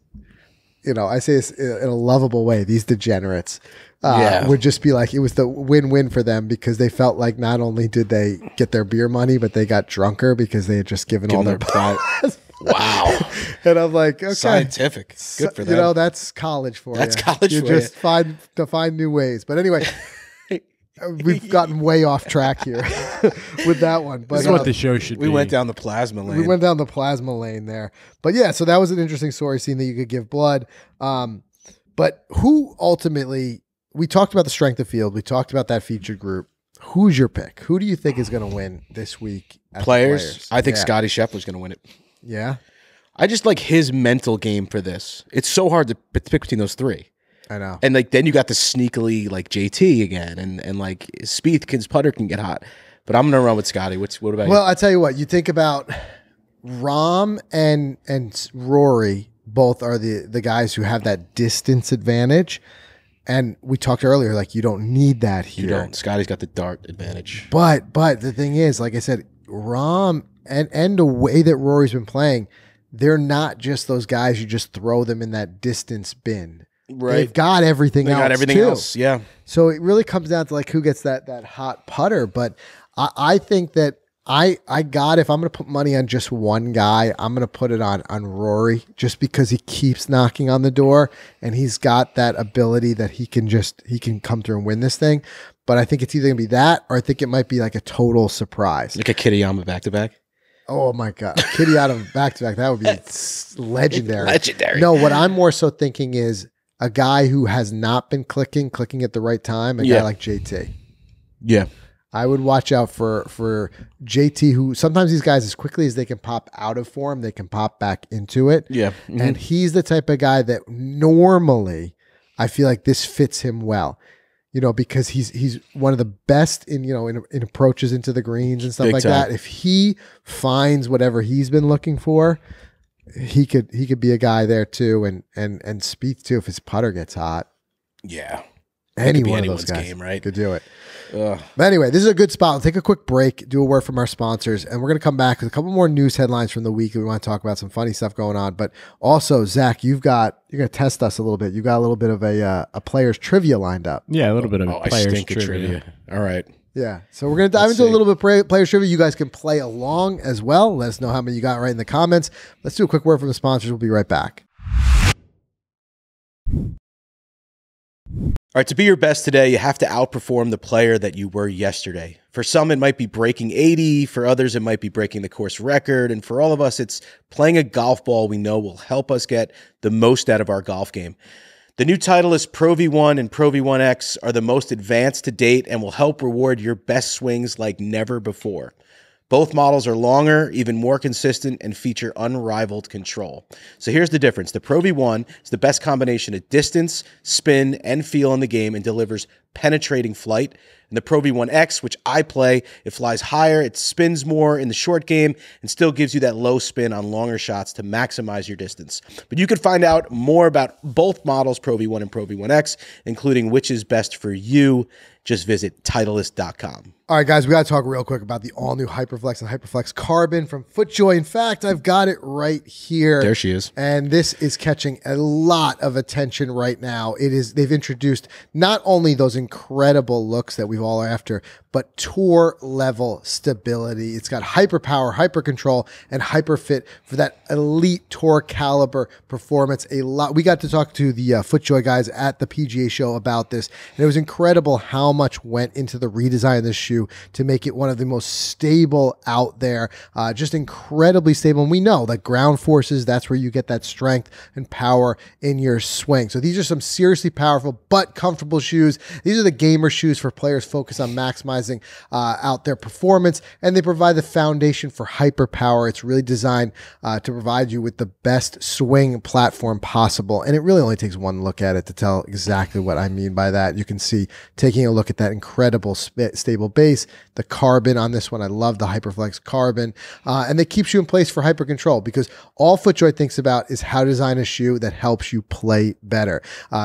I say this in a lovable way, these degenerates would just be like, it was the win-win for them, because they felt like not only did they get their beer money, but they got drunker because they had just given all their plasma. Wow. And I'm like, okay. Scientific. Good for them. That's college for you. That's college you for just you. find new ways. But anyway, we've gotten way off track here with that one. But That's what the show should be. We went down the plasma lane. We went down the plasma lane there. But yeah, so that was an interesting story, seeing that you could give blood. But who ultimately, we talked about the strength of field. We talked about that featured group. Who's your pick? Who do you think is going to win this week? Players? I think Scotty Scheffler's going to win it. Yeah. I just like his mental game for this. It's so hard to pick between those three. I know. And like then you got the sneakily like JT again, and like Spieth's putter can get hot. But I'm gonna run with Scotty. What about you? Well, I tell you what, you think about Rahm and Rory, both are the guys who have that distance advantage. And we talked earlier, like you don't need that here. You don't. Scotty's got the dart advantage. But the thing is, like I said, Rahm and the way that Rory's been playing, they're not just those guys you just throw them in that distance bin. Right. They've got everything else. They got everything else, yeah. So it really comes down to like who gets that hot putter. But I think that if I'm going to put money on just one guy, I'm going to put it on Rory just because he keeps knocking on the door and he's got that ability that he can come through and win this thing. But I think it's either going to be that or I think it might be like a total surprise. Like a Kitayama back-to-back? Oh my God. Kitty out of back-to-back. That would be legendary. Legendary. No, what I'm more so thinking is a guy who has not been clicking at the right time, a guy like JT. Yeah. I would watch out for JT, who sometimes these guys, as quickly as they can pop out of form, they can pop back into it. Yeah. Mm-hmm. And he's the type of guy that normally I feel like this fits him well. Because he's one of the best in approaches into the greens and stuff Big like time. that. If he finds whatever he's been looking for, he could be a guy there too, and Spieth too if his putter gets hot. Yeah. Any one of those guys game, right? could do it. But anyway, this is a good spot. We'll take a quick break, do a word from our sponsors, and we're going to come back with a couple more news headlines from the week. We want to talk about some funny stuff going on. But also, Zach, you're going to test us a little bit. You got a little bit of a players trivia lined up. Yeah, a little bit of players trivia. All right. Yeah. So we're going to dive into a little bit of players trivia. You guys can play along as well. Let us know how many you got right in the comments. Let's do a quick word from the sponsors. We'll be right back. All right, to be your best today, you have to outperform the player that you were yesterday. For some, it might be breaking 80. For others, it might be breaking the course record. And for all of us, it's playing a golf ball we know will help us get the most out of our golf game. The new Titleist Pro V1 and Pro V1X are the most advanced to date and will help reward your best swings like never before. Both models are longer, even more consistent, and feature unrivaled control. So here's the difference. The Pro V1 is the best combination of distance, spin, and feel in the game and delivers penetrating flight. And the Pro V1X, which I play, it flies higher, it spins more in the short game, and still gives you that low spin on longer shots to maximize your distance. But you can find out more about both models, Pro V1 and Pro V1X, including which is best for you. Just visit Titleist.com. All right, guys, we got to talk real quick about the all-new Hyperflex and Hyperflex Carbon from FootJoy. In fact, I've got it right here. There she is. And this is catching a lot of attention right now. They've introduced not only those incredible looks that we've all after, but tour-level stability. It's got hyper power, hyper control, and hyper fit for that elite tour caliber performance. We got to talk to the FootJoy guys at the PGA show about this, and it was incredible how much went into the redesign of this shoe to make it one of the most stable out there, just incredibly stable. And we know that ground forces, that's where you get that strength and power in your swing. So these are some seriously powerful but comfortable shoes. These are the gamer shoes for players focused on maximizing out their performance, and they provide the foundation for hyper power. It's really designed to provide you with the best swing platform possible. And it really only takes one look at it to tell exactly what I mean by that. You can see, taking a look at that incredible stable base, the carbon on this one. I love the Hyperflex Carbon, and it keeps you in place for hyper control, because all FootJoy thinks about is how to design a shoe that helps you play better.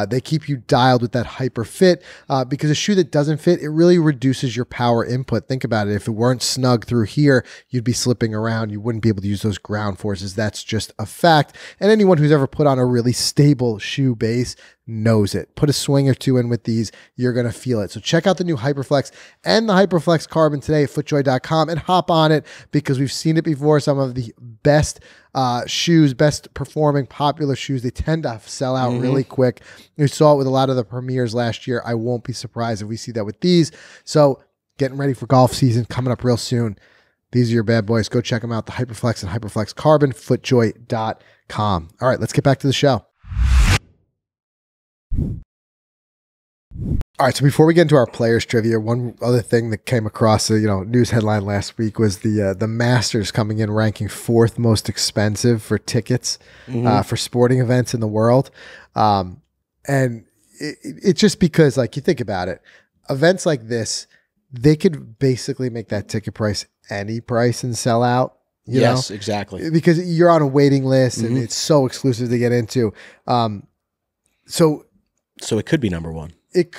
They keep you dialed with that hyper fit, because a shoe that doesn't fit, it really reduces your power input. Think about it. If it weren't snug through here, you'd be slipping around. You wouldn't be able to use those ground forces. That's just a fact. And anyone who's ever put on a really stable shoe base knows it. Put a swing or two in with these, you're going to feel it. So check out the new Hyperflex and the Hyperflex Carbon today at footjoy.com and hop on it, because we've seen it before. Some of the best shoes, best performing popular shoes, they tend to sell out really quick. We saw it with a lot of the premieres last year. I won't be surprised if we see that with these. So getting ready for golf season coming up real soon. These are your bad boys. Go check them out. The Hyperflex and Hyperflex Carbon, footjoy.com. All right, let's get back to the show. All right, so before we get into our players trivia, one other thing that came across the news headline last week was the Masters coming in ranking 4th most expensive for tickets for sporting events in the world, and it's just because, like, you think about it, events like this, they could basically make that ticket price any price and sell out. You know? Exactly, because you're on a waiting list and it's so exclusive to get into. So So it could be number one.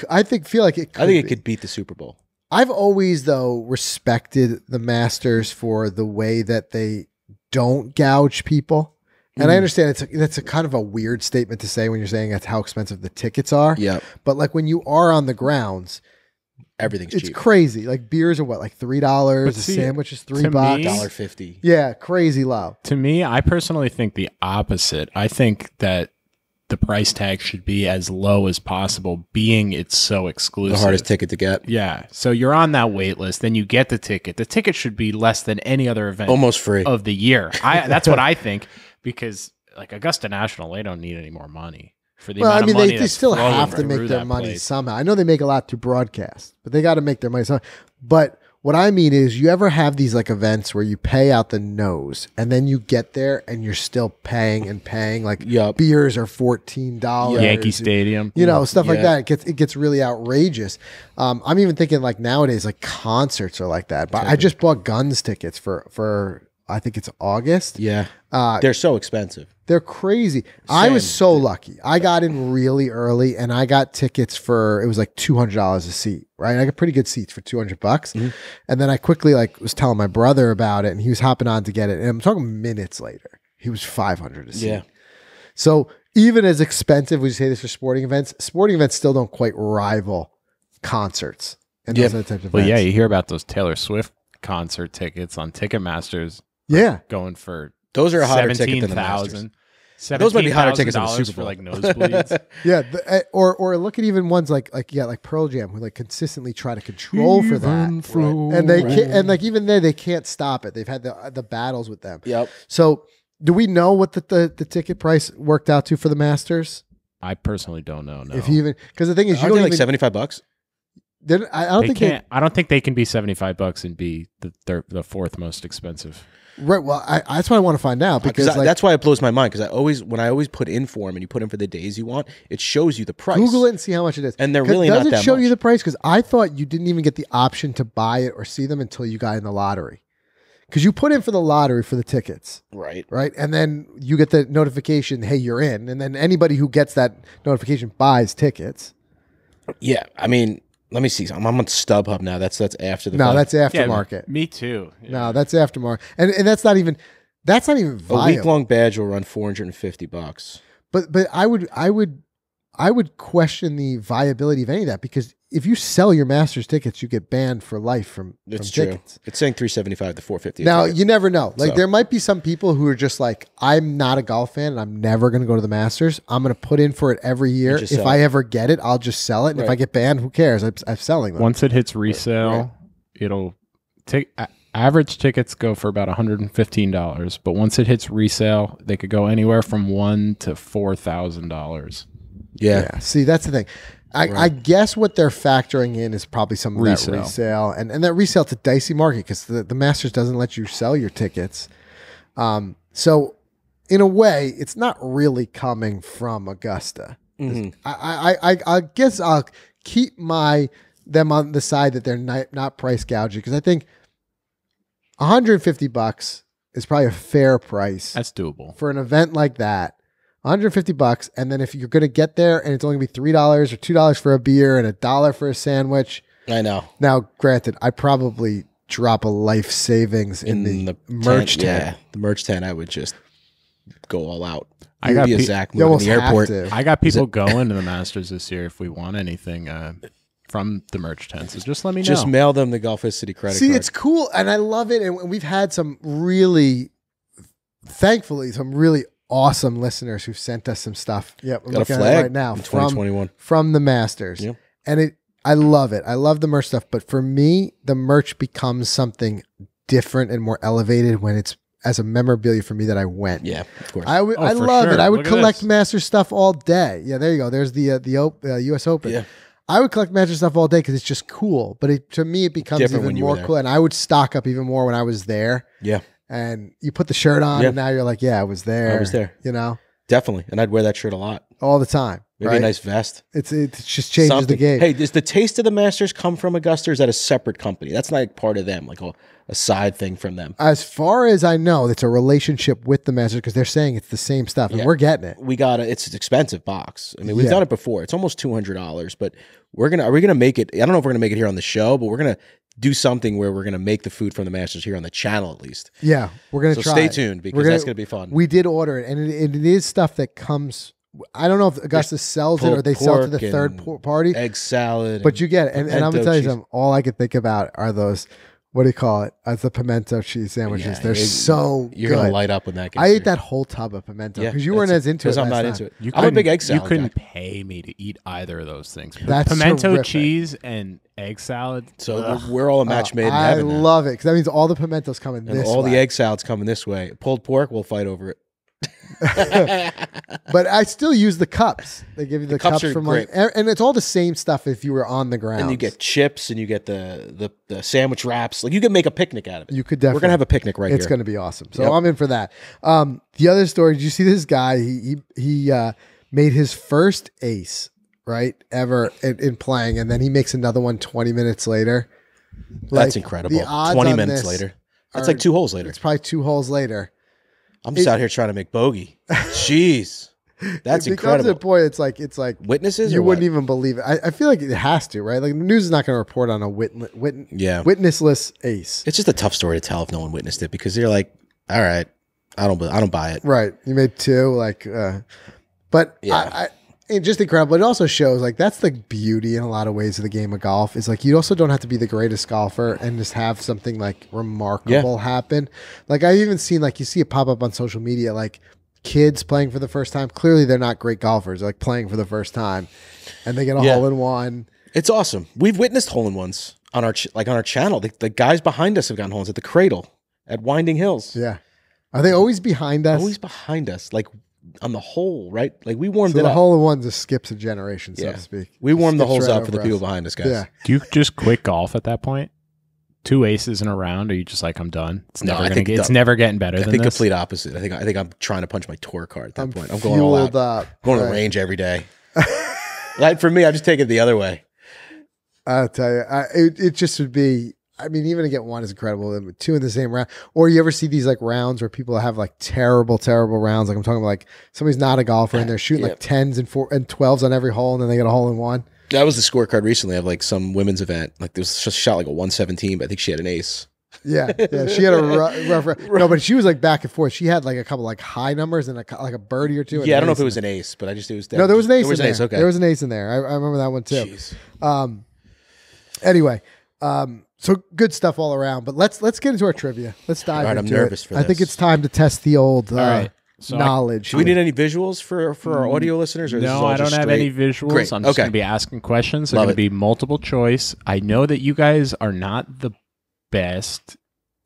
I feel like it could I think it be. could beat the Super Bowl. I've always, though, respected the Masters for the way that they don't gouge people. And I understand that's a kind of a weird statement to say when you're saying that's how expensive the tickets are. Yeah. But like when you are on the grounds, Everything's it's cheap. crazy. Like beers are what, like $3? A sandwich is $3. $1.50. Yeah, crazy low. To me, I personally think the opposite. I think that the price tag should be as low as possible, being it's so exclusive. The hardest ticket to get. Yeah. So you're on that wait list, then you get the ticket. The ticket should be less than any other event Almost free. of the year. That's what I think, because like Augusta National, they don't need any more money for the amount of money they that's still flowing have to through make their that money place. somehow. I know they make a lot through broadcast, but they got to make their money somehow. But what I mean is, you ever have these like events where you pay out the nose and then you get there and you're still paying and paying, like beers are $14. Yankee Stadium, you know, stuff like that. It gets really outrageous. I'm even thinking like nowadays, like concerts are like that. But I just bought Guns tickets for I think it's August. Yeah. They're so expensive. They're crazy. I was so lucky. I got in really early and I got tickets for, it was like $200 a seat, right? I got pretty good seats for $200. And then I quickly like was telling my brother about it and he was hopping on to get it. And I'm talking minutes later, he was $500 a seat. Yeah. So even as expensive, would you say this for sporting events still don't quite rival concerts and those other types of Well, events. yeah, you hear about those Taylor Swift concert tickets on Ticketmasters. Yeah. Going for Those are a hotter ticket than the Masters. Those might be hotter tickets than the Super for Bowl. like nosebleeds. Yeah, or look at even ones like Pearl Jam, who like consistently try to control for that, and they can't, and like even they can't stop it. They've had the battles with them. Yep. So do we know what the ticket price worked out to for the Masters? I personally don't know. No. If you even, because the thing is, you Aren't don't they like even, $75. I don't think I don't think they can be $75 and be the fourth most expensive. Right. Well, that's what I want to find out because that's why it blows my mind. Because when I always put in for them and you put in for the days you want, it shows you the price. Google it and see how much it is. And they're really not that much. Does it show you the price? Because I thought you didn't even get the option to buy it or see them until you got in the lottery. Because you put in for the lottery for the tickets. Right. Right. And then you get the notification, hey, you're in. And then anybody who gets that notification buys tickets. Yeah. I mean, let me see. I'm on StubHub now. That's after the No, fact. that's aftermarket. Yeah, me too. Yeah. No, that's aftermarket. And that's not even viable. A week-long badge will run $450. But I would question the viability of any of that, because if you sell your Masters tickets, you get banned for life from tickets. It's saying $375 to $450. Now you never know. Like there might be some people who are just like, I'm not a golf fan and I'm never going to go to the Masters. I'm going to put in for it every year. If I ever get it, I'll just sell it. And if I get banned, who cares? I'm selling them. Once it hits resale, it'll take. Average tickets go for about $115, but once it hits resale, they could go anywhere from $1,000 to $4,000. Yeah. See, that's the thing. I guess what they're factoring in is probably some of that resale. And that resale, it's a dicey market because the Masters doesn't let you sell your tickets. So in a way, it's not really coming from Augusta. Mm-hmm. I guess I'll keep them on the side that they're not price gouging, because I think $150 is probably a fair price. That's doable for an event like that. $150, and then if you're going to get there and it's only going to be $3 or $2 for a beer and $1 for a sandwich. I know. Now, granted, I probably drop a life savings in the merch tent. Yeah, the merch tent, I would just go all out. I got a Zach move in the airport. I got people going to the Masters this year. If we want anything from the merch tent, so just let me know. Just mail them the Golficity credit card. See, it's cool, and I love it. And we've had some thankfully, some really awesome listeners who've sent us some stuff. Yep, I'm got a looking flag at it right now in 2021 from the Masters. Yep. And I love it. I love the merch stuff, but for me, the merch becomes something different and more elevated when it's as a memorabilia for me that I went. Yeah, of course. I love it. I would collect Masters stuff all day. Yeah, there you go. There's the U.S. Open. Yeah. I would collect Masters stuff all day because it's just cool. But to me, it becomes even more cool. And I would stock up even more when I was there. Yeah. And you put the shirt on, and now you're like, yeah, I was there. I was there. You know? Definitely. And I'd wear that shirt a lot. all the time. Maybe right? a nice vest. It just changes the Something. game. Hey, does the taste of the Masters come from Augusta, or is that a separate company? That's not like part of them, like a side thing from them. As far as I know, it's a relationship with the Masters because they're saying it's the same stuff, and we're getting it. It's an expensive box. I mean, we've done it before. It's almost $200, but are we gonna make it? I don't know if we're gonna make it here on the show, but we're gonna do something where we're gonna make the food from the Masters here on the channel at least. Yeah, we're gonna try. Stay tuned because that's gonna be fun. We did order it, and it is stuff that comes. I don't know if Augusta sells it or they sell it to the third party. Egg salad. But you get it. And I'm going to tell you cheese. something. All I could think about are those, what do you call it? The pimento cheese sandwiches. Yeah, They're so You're good. going to light up when that gets I here. ate that whole tub of pimento because Yeah, you weren't as into it. Because I'm not last into time. it. I'm a big egg salad You couldn't guy. pay me to eat either of those things. That's pimento terrific. cheese and egg salad. So we're all a match made in I heaven. then. love it because that means all the pimentos coming And this all way. the egg salads coming this way. Pulled pork, we'll fight over it. But I still use the cups. They give you the cups are from great. and it's all the same stuff if you were on the ground. And you get chips and you get the sandwich wraps. Like you can make a picnic out of it. You could definitely. We're gonna have a picnic right It's here. going to be awesome. So Yep. I'm in for that. The other story, did you see this guy? He made his first ace, right, ever in playing, and then he makes another one 20 minutes later. That's Like, incredible. the odds 20 on minutes this later. That's are- like 2 holes later. It's probably 2 holes later. I'm just out here trying to make bogey. Jeez. That's It becomes incredible. a point. It's like Witnesses? you or wouldn't what? even believe it. I feel like it has to, right? Like the news is not going to report on a witnessless ace. It's just a tough story to tell if no one witnessed it because they're like, all right, I don't buy it. Right. You made 2, but Yeah. it's just incredible. It also shows like that's the beauty in a lot of ways of the game of golf is like you also don't have to be the greatest golfer and just have something like remarkable happen. Like I've even seen like you see it pop up on social media like kids playing for the first time. Clearly they're not great golfers. They're like playing for the first time and they get a hole in one. It's awesome. We've witnessed hole-in-ones on our channel. The guys behind us have gotten holes at the Cradle at Winding Hills. Yeah. Are they always behind us? Always behind us, like on the hole, right? Like we warmed So it the up. hole in one just skips a generation, so Yeah. to speak. We warmed the Skips holes right up for the over people us. behind us, guys. Yeah. Do you just quit golf at that point? 2 aces in a round? Or are you just like, I'm done? It's No, never I gonna think get. It's the- never getting better I than think this. complete opposite. I think I'm trying to punch my tour card at that point. I'm going fueled all out. up. Going to the Right. range every day. Like for me, I just take it the other way. I'll tell you, it just would be. I mean, even to get 1 is incredible. And 2 in the same round, or you ever see these like rounds where people have like terrible rounds? Like I'm talking about, like somebody's not a golfer and they're shooting like 10s and 12s on every hole, and then they get a hole in one. That was the scorecard recently of like some women's event. Like there was just shot like a 117, but I think she had an ace. Yeah, she had a rough. No, but she was like back and forth. She had like a couple like high numbers and like a birdie or 2. and Yeah, I an don't know ace if it in was there. an ace, but it was No, there was an ace. There was in an there. ace. Okay, There was an ace in there. I remember that one too. Jeez. Anyway, so good stuff all around. But let's get into our trivia. Let's dive All right, into I'm nervous it. for I think this. it's time to test the old All right. So knowledge. Do we need any visuals for our audio listeners? Or this is No, all I don't just have straight? any visuals. Great. I'm just Okay. going to be asking questions. They're Love going to it. be multiple choice. I know that you guys are not the best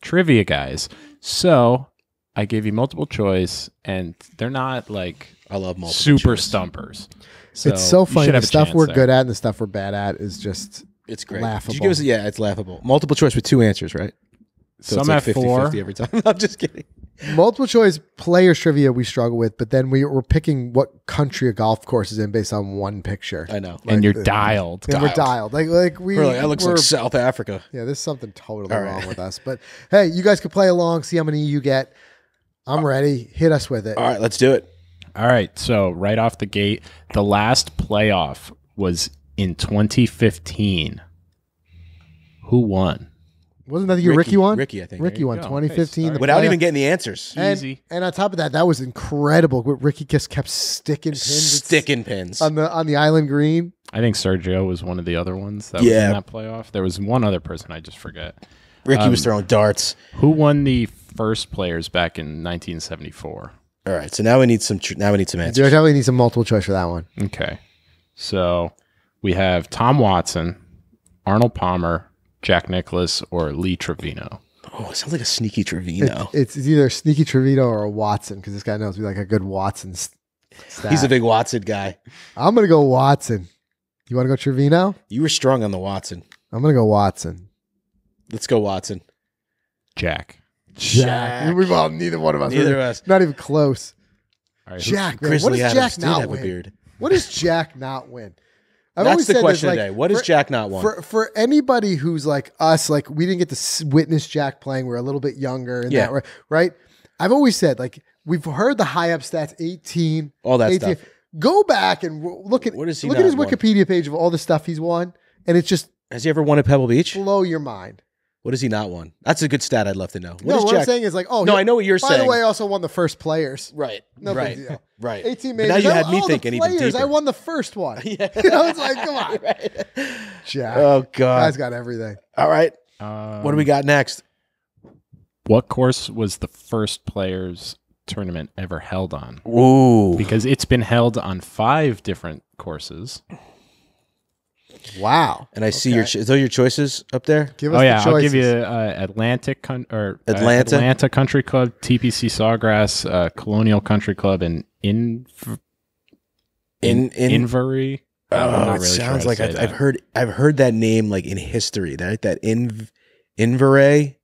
trivia guys. So I give you multiple choice, and they're not like I love multiple super choice. stumpers. It's so you funny. should The have a stuff chance we're there. good at and the stuff we're bad at is just It's great. laughable. Did you give us? Yeah, it's laughable. Multiple choice with 2 answers, right? So Some it's like have 4. 50-50 every time. I'm just kidding. multiple choice players trivia we struggle with, but then we're picking what country a golf course is in based on one picture. I know. And you're Like, dialed. And we're dialed. Like We're like, that looks like South Africa. Yeah, there's something totally All right. wrong with us. But hey, you guys can play along, see how many you get. I'm ready. Hit us with it. All right, let's do it. All right. So right off the gate, the last playoff was in 2015. Who won? Wasn't that the year Ricky won? Ricky, I think. Ricky won go. 2015. Okay, the Without playoff. even getting the answers. Easy. And on top of that, that was incredible. Ricky just kept sticking pins Sticking pins. on the island green. I think Sergio was one of the other ones that was Yeah. in that playoff. There was one other person I just forget. Ricky was throwing darts. Who won the first players back in 1974? All right, so now we need some. Now we need some You answers. definitely need some multiple choice for that one. Okay. So we have Tom Watson, Arnold Palmer, Jack Nicklaus, or Lee Trevino. Oh, it sounds like a sneaky Trevino. It's either a sneaky Trevino or a Watson because this guy knows me like a good Watson stat. He's a big Watson guy. I'm gonna go Watson. You want to go Trevino? You were strong on the Watson. I'm gonna go Watson. Let's go Watson. Jack. Jack. We've all neither one of us. Neither of us. Not even close. All right, Jack, man, what Grizzly does Adams Jack did not have a win? beard. What does Jack not win? I've That's always the said question this, today. What does Jack not want? For anybody who's like us, like we didn't get to witness Jack playing. We're a little bit younger, and Yeah. that right. I've always said like we've heard the high up stats, 18, All that 18. stuff. Go back and look at What has he look at his not won? Wikipedia page of all the stuff he's won, and it's just Has he ever won at Pebble Beach? blow your mind. What has he not won? That's a good stat. I'd love to know. What I'm saying is like, oh, No, I know what you're by saying. the way, I also won the first players. Right. No right. big deal. Right. 18 But majors. now you had me the thinking even players, deeper. I won the first one. Yeah. You know, it's like, come on. Right. Jack. Oh God. Guy's got everything. All right. Um, What do we got next? What course was the first players tournament ever held on? Ooh. Because it's been held on 5 different courses. Wow. And I see your are those your choices up there? Give us Oh yeah, the I'll give choices. you Atlanta? Atlanta Country Club, TPC Sawgrass, Colonial Country Club, and Invery. I'm Oh, not it really sure sounds how like to say I've that. heard that name like in history. That Invery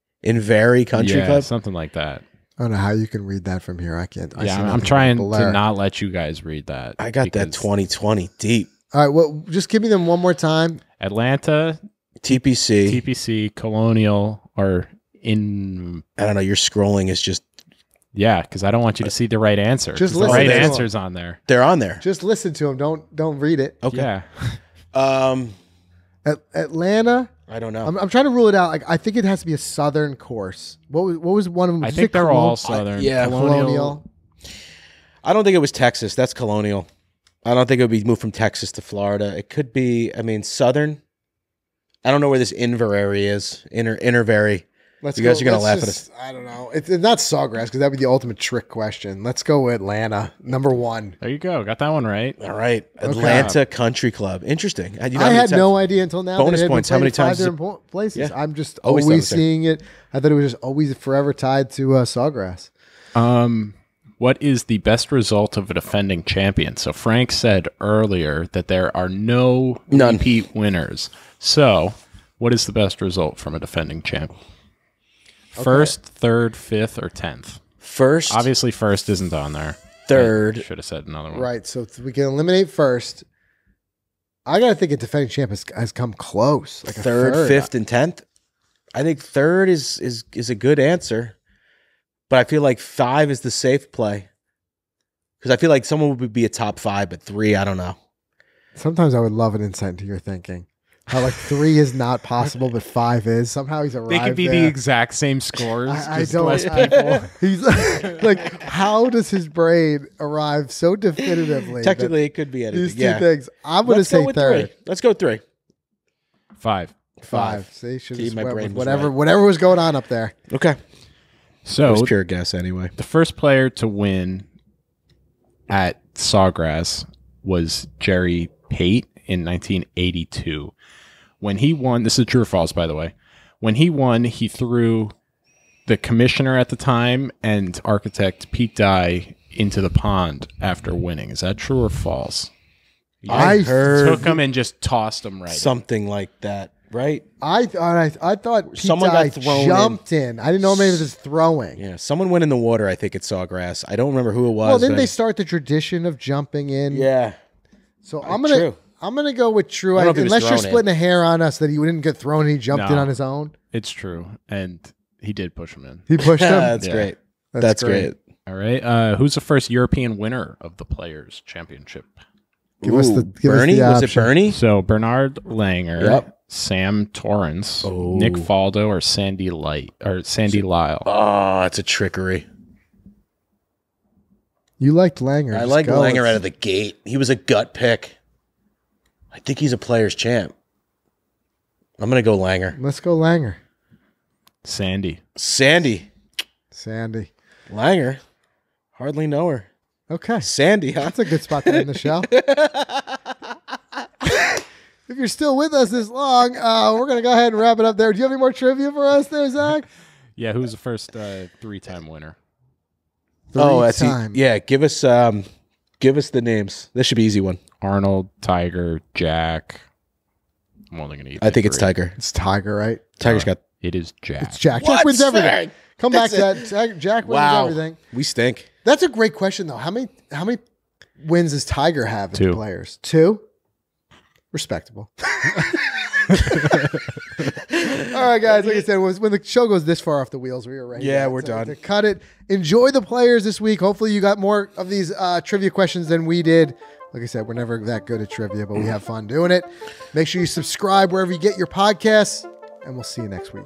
Country Yeah, Club. something like that. I don't know how you can read that from here. I can't. I see Yeah, I'm nothing trying but blur. to not let you guys read that. I got that because 2020 deep. All right. Well, just give me them one more time. Atlanta, TPC. TPC, Colonial, or in. I don't know. Your scrolling is just Yeah, because I don't want you to see the right answer. Just 'cause the listen right to them. answer's on there. they're on there. Just listen to them. Don't read it. Okay. Yeah. Atlanta. I don't know. I'm trying to rule it out. Like I think it has to be a southern course. What was one of them? I Did you think say they're all Colonial? Southern. yeah, Colonial. I don't think it was Texas. That's Colonial. I don't think it would be moved from Texas to Florida. It could be. I mean, Southern. I don't know where this Invery is. Inverary. Let's You guys go- are gonna let's laugh at just- I don't know. It's not Sawgrass because that'd be the ultimate trick question. Let's go with Atlanta, number 1. There you go. Got that one right. All right, Atlanta Country Club. Interesting. I had no idea until now. Bonus that it had been points. How played many at 5 times is it- different places. Yeah. I'm just Always always thought it was there. seeing it. I thought it was just always forever tied to Sawgrass. What is the best result of a defending champion? So Frank said earlier that there are None. repeat winners. So what is the best result from a defending champ? First, third, fifth, or 10th? First, Obviously, first isn't on there. third. Should have said another one. Right. So we can eliminate first. I got to think a defending champ has come close. Like a third, fifth, and 10th. I think third is a good answer, but I feel like 5 is the safe play because I feel like someone would be a top 5, but 3, I don't know. Sometimes I would love an insight into your thinking. How like 3 is not possible, but 5 is. Somehow he's arrived They could be there. the exact same scores. I just don't. less people. He's like, how does his brain arrive so definitively? that Technically, it could be anything. these two Yeah. things. I'm going to Let's go say with third. 3. Let's go 3. 5. 5. See, should See, have my went brain with was whatever right. whatever was going on up there. Okay. It So was pure guess anyway. the first player to win at Sawgrass was Jerry Pate in 1982. When he won, this is true or false, by the way. When he won, he threw the commissioner at the time and architect Pete Dye into the pond after winning. Is that true or false? I heard Took him and just tossed him right in. something like that, right? I thought Pete Someone Dye got thrown jumped in. I didn't know maybe it was throwing. Yeah. Someone went in the water, I think, at Sawgrass. I don't remember who it was. Well, didn't but- they start the tradition of jumping in? Yeah. So True. I'm gonna go with true. I don't know if he was Unless you're thrown in. splitting a hair on us that he didn't get thrown, he jumped in No. on his own. It's true. And he did push him in. He pushed him. That's Yeah. great. That's great. All right. Who's the first European winner of the Players' Championship? Give us the Bernie? Was it option. Bernie? So Bernard Langer, Yep. Sam Torrance, Oh. Nick Faldo, or Sandy Lyle. Oh, it's a trickery. You liked Langer. I Just like go. Langer out of the gate. He was a gut pick. I think he's a player's champ. I'm going to go Langer. Let's go Langer. Sandy. Sandy. Sandy. Langer. Hardly know her. Okay. Sandy, huh? That's a good spot to end the show. If you're still with us this long, we're going to go ahead and wrap it up there. Do you have any more trivia for us there, Zach? Yeah, who's the first 3-time winner? That's Three-time. yeah. Give us the names. This should be an easy one. Arnold, Tiger, Jack. I'm only going to I think it's Tiger. It's Tiger, right? Tiger's got It is Jack. It's Jack. What? Jack wins everything. Sorry. Come back to that. Jack wins Wow. everything. We stink. That's a great question, though. How many wins does Tiger have in 2. the players? 2? Respectable. All right, guys. Like I said, when the show goes this far off the wheels, we are ready. Yeah, we're done. To cut it. Enjoy the players this week. Hopefully, you got more of these trivia questions than we did. Like I said, we're never that good at trivia, but we have fun doing it. Make sure you subscribe wherever you get your podcasts, and we'll see you next week.